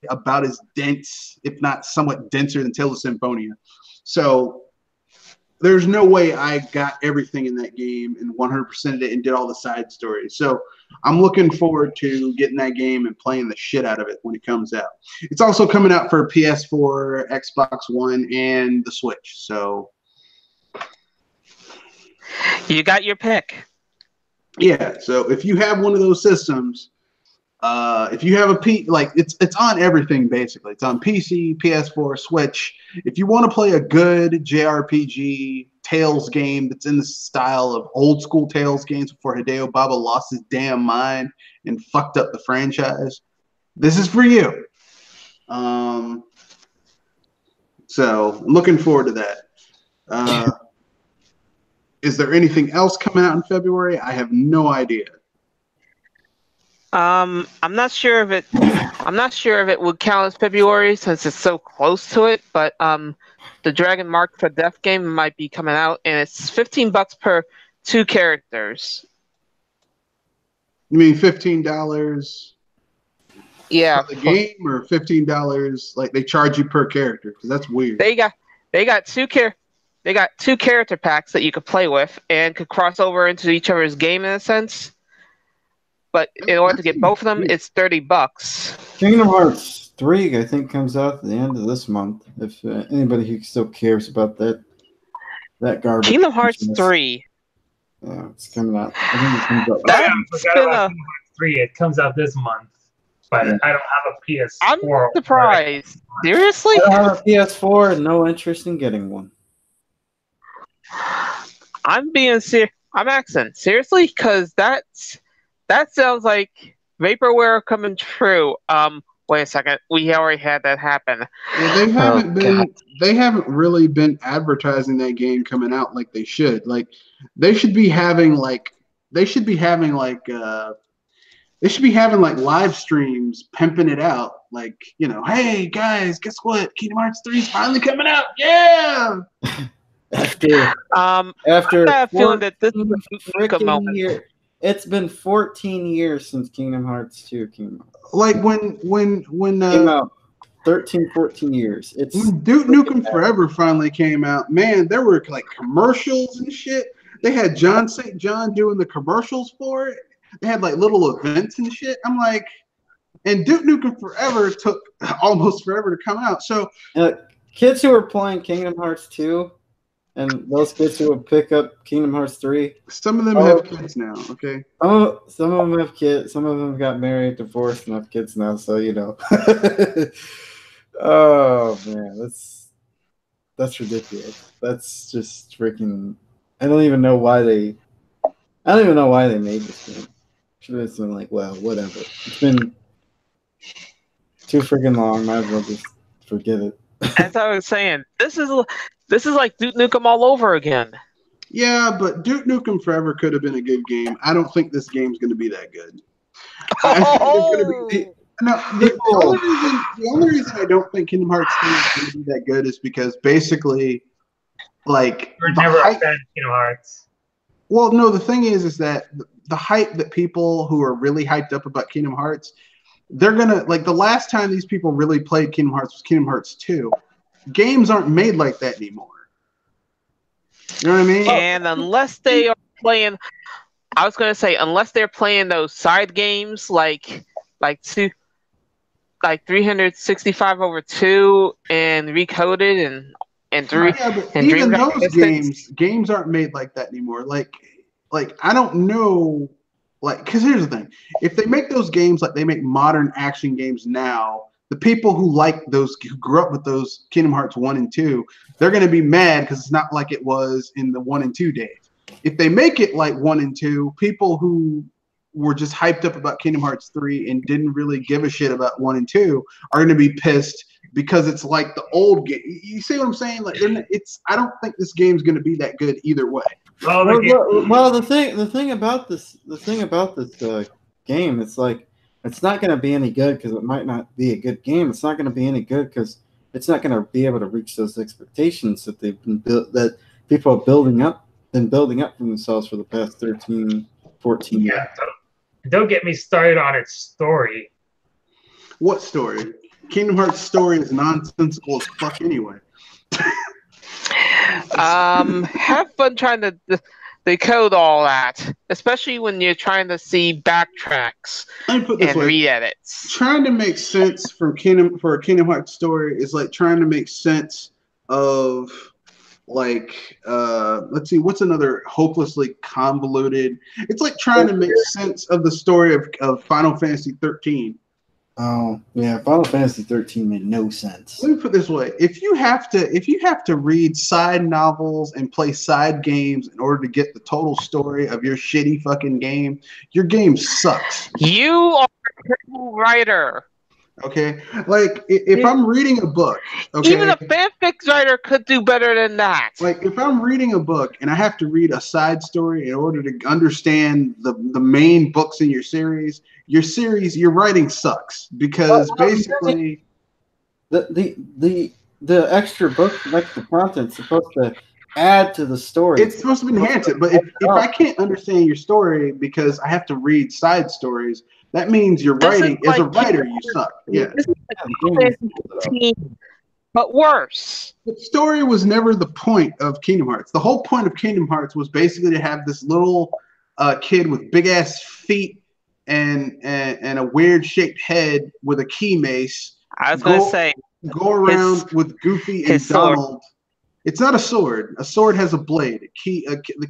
about as dense, if not somewhat denser, than Tales of Symphonia. So there's no way I got everything in that game and 100%ed it and did all the side stories. So I'm looking forward to getting that game and playing the shit out of it when it comes out. It's also coming out for PS4, Xbox One, and the Switch. So you got your pick. Yeah. So if you have one of those systems, if you have it's on everything basically. It's on PC, PS4, Switch. If you want to play a good JRPG Tales game that's in the style of old school Tales games before Hideo Baba lost his damn mind and fucked up the franchise, this is for you. So I'm looking forward to that. Is there anything else coming out in February? I have no idea. I'm not sure if it would count as February since it's so close to it, but the Dragon Mark for Death game might be coming out, and it's $15 per 2 characters. You mean $15? Yeah, for the game, or $15 like they charge you per character? Because that's weird. They got two character packs that you could play with and could cross over into each other's game in a sense. But in order to get both of them, it's $30. Kingdom Hearts 3, I think, comes out at the end of this month. If anybody who still cares about that garbage. Kingdom Hearts 3. Yeah, it's coming out. I think it comes out. I forgot about Kingdom Hearts 3. It comes out this month, but I don't have a PS4. I'm surprised. Seriously? I don't have a PS4 and no interest in getting one. I'm being serious. I'm asking seriously because that sounds like vaporware coming true. Wait a second. We already had that happen. Yeah, they haven't really been advertising that game coming out like they should. Like they should be having live streams pimping it out. Like, you know, hey guys, guess what? Kingdom Hearts 3 is finally coming out. Yeah. After I have a feeling that this is a moment. It's been 14 years since Kingdom Hearts 2 came out. Like when came out 13, 14 years. When Duke Nukem Forever finally came out, man, there were like commercials and shit. They had John St. John doing the commercials for it. They had like little events and shit. I'm like, and Duke Nukem Forever took almost forever to come out. So kids who were playing Kingdom Hearts 2 And those kids who would pick up Kingdom Hearts 3. Some of them have kids now, okay? Some of them have kids. Some of them got married, divorced, and have kids now. So oh man, that's ridiculous. That's just freaking. I don't even know why they made this game. Should have just been like, well, whatever. It's been too freaking long. Might as well just forget it. As I was saying, this is like Duke Nukem all over again. Yeah, but Duke Nukem Forever could have been a good game. I don't think this game's going to be that good. I think it's going to be. The only reason I don't think Kingdom Hearts 3 is going to be that good is because basically, like, We're never a fan of Kingdom Hearts. Well, no, the thing is that the hype that people who are really hyped up about Kingdom Hearts, they're gonna like the last time these people really played Kingdom Hearts was Kingdom Hearts 2. Games aren't made like that anymore. You know what I mean? And unless they are playing, I was gonna say unless they're playing those side games like 365 over 2 and Recoded and three. Yeah, but and even Dream those games aren't made like that anymore. Like I don't know, like, because here's the thing: if they make those games like they make modern action games now, the people who grew up with those Kingdom Hearts 1 and 2, they're going to be mad because it's not like it was in the 1 and 2 days. If they make it like 1 and 2, people who were just hyped up about Kingdom Hearts 3 and didn't really give a shit about 1 and 2 are going to be pissed because it's like the old game. You see what I'm saying? Like, I don't think this game's going to be that good either way. Well, the thing about this game, it's like it's not going to be any good because it might not be a good game. It's not going to be any good because it's not going to be able to reach those expectations that they've been that people are building up for themselves for the past 13, 14 years. Yeah, don't get me started on its story. What story? Kingdom Hearts story is nonsensical as fuck anyway. Have fun trying to decode all that, especially when you're trying to see backtracks and re-edits. Trying to make sense for a Kingdom Hearts story is like trying to make sense of, like, let's see, what's another hopelessly convoluted? It's like trying to make sense of the story of Final Fantasy 13. Oh yeah, Final Fantasy 13 made no sense. Let me put it this way: if you have to read side novels and play side games in order to get the total story of your shitty fucking game, your game sucks. You are a terrible writer. Okay, like if I'm reading a book, okay, even a fanfic writer could do better than that. Like if I'm reading a book and I have to read a side story in order to understand the main books in your series, your writing sucks because basically the extra book, like the content's supposed to add to the story. It's supposed to enhance it, but if I can't understand your story because I have to read side stories, that means your writing as a writer you suck. Yeah. But worse. The story was never the point of Kingdom Hearts. The whole point of Kingdom Hearts was basically to have this little kid with big ass feet and a weird shaped head with a key mace. I was going to say go around with Goofy and Donald. It's not a sword. A sword has a blade. The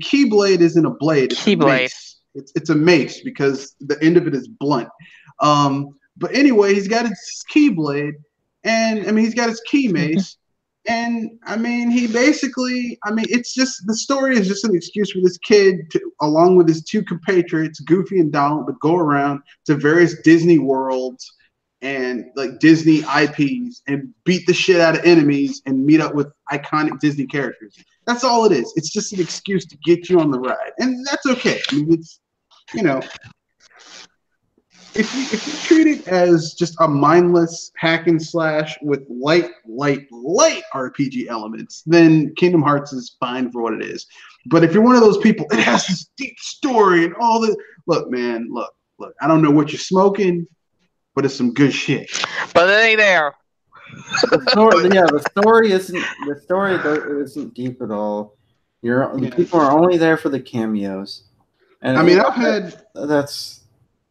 key blade isn't a blade. It's a mace. It's a mace because the end of it is blunt. But anyway, he's got his keyblade, and I mean he's got his key mace, and I mean it's just the story is just an excuse for this kid to, along with his two compatriots, Goofy and Donald, to go around to various Disney worlds and like Disney IPs and beat the shit out of enemies and meet up with iconic Disney characters. That's all it is. It's just an excuse to get you on the ride, and that's okay. I mean, it's, you know, if you treat it as just a mindless hack and slash with light RPG elements, then Kingdom Hearts is fine for what it is. But if you're one of those people, it has this deep story and all the look, man, look. I don't know what you're smoking, but it's some good shit. But it ain't there. The story isn't deep at all. People are only there for the cameos. And I mean,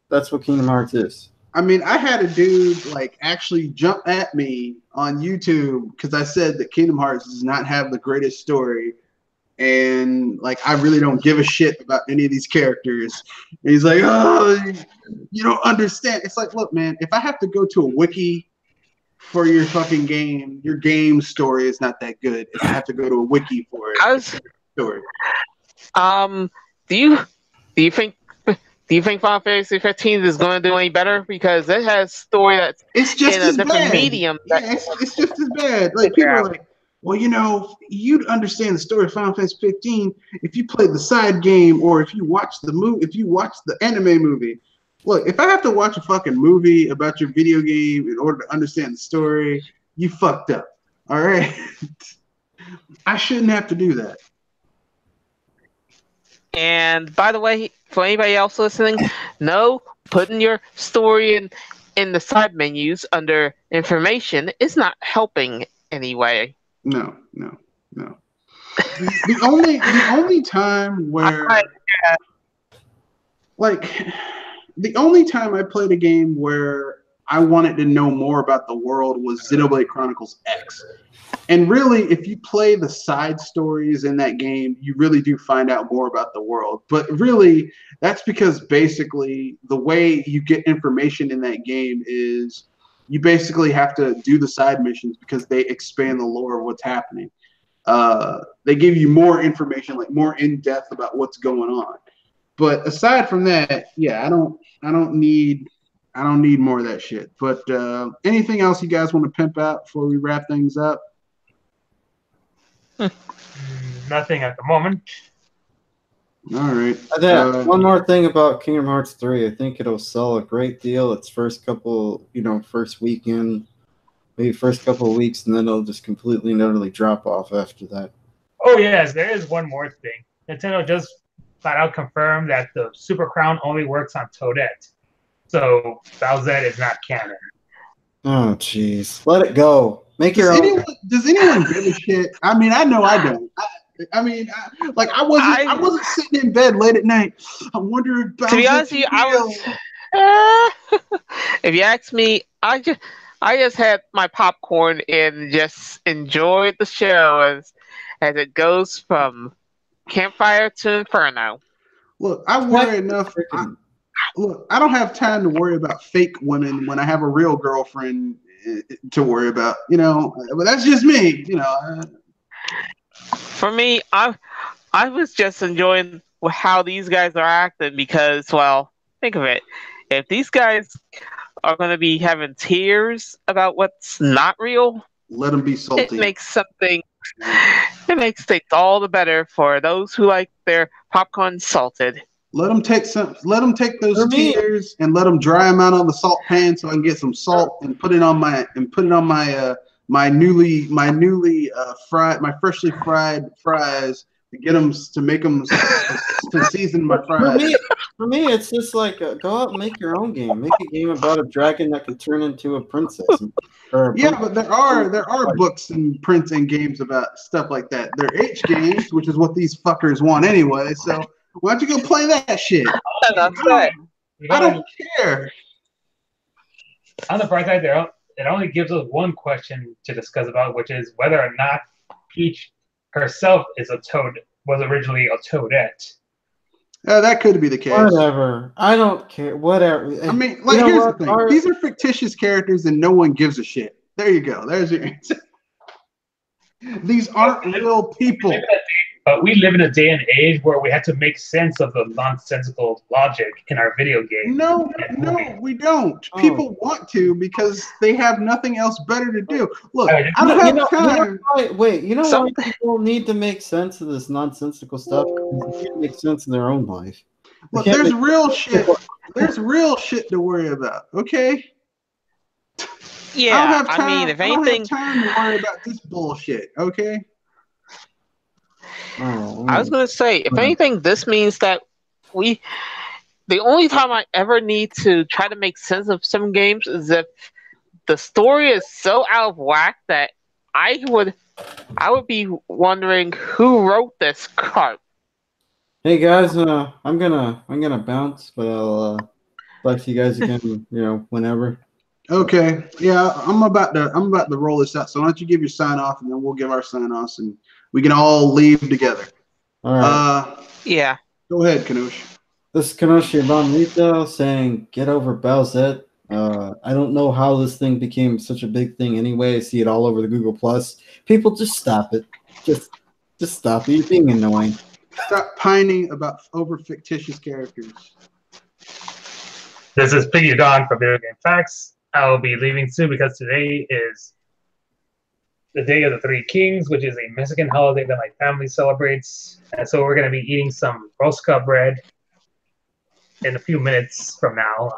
that's what Kingdom Hearts is. I mean, I had a dude like actually jump at me on YouTube because I said that Kingdom Hearts does not have the greatest story, and like I really don't give a shit about any of these characters. And he's like, "Oh, you don't understand." It's like, look, man, if I have to go to a wiki for your fucking game, your game story is not that good. If I have to go to a wiki for it, it's a story. Do you think Final Fantasy 15 is going to do any better because it has story that's it's just in a as different bad. medium? Yeah, it's just as bad. Like people are like, well, you know, you'd understand the story of Final Fantasy 15 if you played the side game or if you watch the anime movie. Look, if I have to watch a fucking movie about your video game in order to understand the story, you fucked up. All right. I shouldn't have to do that. And by the way, for anybody else listening, no, putting your story in the side menus under information is not helping anyway. No. The only time where the only time I played a game where I wanted to know more about the world was Xenoblade Chronicles X. And really, if you play the side stories in that game, you really do find out more about the world. But really, that's because basically the way you get information in that game is you basically have to do the side missions because they expand the lore of what's happening. They give you more information, like more in depth about what's going on. But aside from that, yeah, I don't need more of that shit. But anything else you guys want to pimp out before we wrap things up? Nothing at the moment. All right. One more thing about Kingdom Hearts 3. I think it'll sell a great deal its first weekend, maybe first couple of weeks, and then it'll just completely and utterly drop off after that. Oh, yes, there is one more thing. Nintendo just flat out confirmed that the Super Crown only works on Toadette. So Bowsette is not canon. Oh, jeez. Let it go. Make your own. Does anyone give a shit? I mean, I know I don't. I wasn't sitting in bed late at night. I wonder if Bowser. To be honest with you, if you ask me, I just had my popcorn and just enjoyed the show as it goes from campfire to inferno. Look, I worry enough. Look, I don't have time to worry about fake women when I have a real girlfriend to worry about, but that's just me, For me, I was just enjoying how these guys are acting because, well, think of it. If these guys are going to be having tears about what's not real, let them be salty. It makes things all the better for those who like their popcorn salted. Let them take those tears and let them dry them out on the salt pan so I can get some salt and put it on my freshly fried fries to make them to season my fries. For me, it's just like go out and make your own game. Make a game about a dragon that can turn into a princess. Yeah, but there are books and prints and games about stuff like that. They're H games, which is what these fuckers want anyway. So why don't you go play that shit? I don't care. On the bright side, it only gives us one question to discuss about, which is whether or not Peach herself was originally a Toadette. That could be the case. Whatever. I don't care. Whatever. I mean, here's the thing. These are fictitious characters and no one gives a shit. There you go. There's your answer. These aren't real people. But we live in a day and age where we have to make sense of the nonsensical logic in our video game. No, we don't. People want to because they have nothing else better to do. Look, I don't have time. Why people need to make sense of this nonsensical stuff? Because they can't make sense in their own life. Look, there's real shit. There's real shit to worry about. Okay. Yeah, I don't have time. I mean, if anything, I don't have time to worry about this bullshit. Okay. I was going to say, if anything, this means that the only time I ever need to try to make sense of some games is if the story is so out of whack that I would be wondering who wrote this crap. Hey guys, I'm gonna bounce, but Talk to you guys again, whenever. Okay. Yeah, I'm about to roll this out. So why don't you give your sign off, and then we'll give our sign offs, and we can all leave together. All right. Yeah. Go ahead, Kanoosh. This is Kanoshi Bonrito saying, get over Bowsette. I don't know how this thing became such a big thing anyway. I see it all over the Google Plus. People, just stop it. Just stop it. You're being annoying. Stop pining over fictitious characters. This is Piggy Dawn from Video Game Facts. I'll be leaving soon because today is the Day of the Three Kings, which is a Mexican holiday that my family celebrates. And so we're going to be eating some rosca bread in a few minutes from now.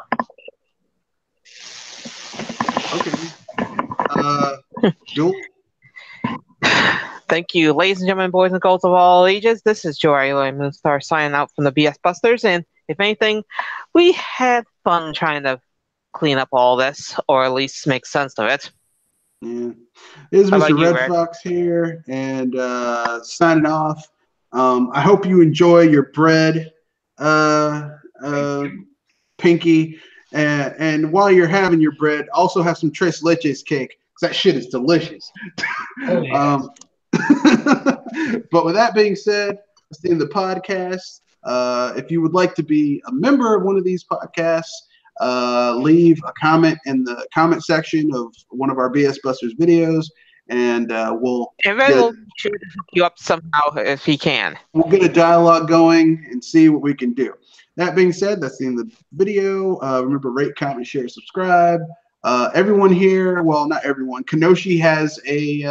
Okay. Joel? Thank you, ladies and gentlemen, boys and girls of all ages. This is Joy Moonstar signing out from the BS Busters, and if anything, we had fun trying to clean up all this, or at least make sense of it. Yeah. This is How Mr. about you, Red Red? Fox here, and signing off. I hope you enjoy your bread, Pinky. And while you're having your bread, also have some Tres Leches cake, because that shit is delicious. Oh, yeah. But with that being said, that's the end of the podcast. If you would like to be a member of one of these podcasts, leave a comment in the comment section of one of our BS Busters videos, and we'll shoot you up somehow if he can. We'll get a dialogue going and see what we can do. That being said, that's the end of the video. Remember, rate, comment, share, subscribe. Everyone here, well, not everyone. Kanoshi has a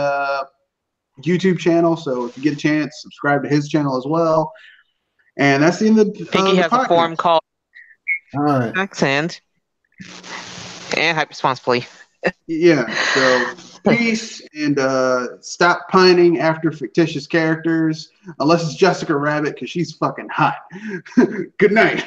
YouTube channel, so if you get a chance, subscribe to his channel as well. And that's the end of the Pinky has podcast. a forum called All right. Accent and Hype Responsibly. Yeah, so peace, and stop pining after fictitious characters, unless it's Jessica Rabbit, because she's fucking hot. Good night.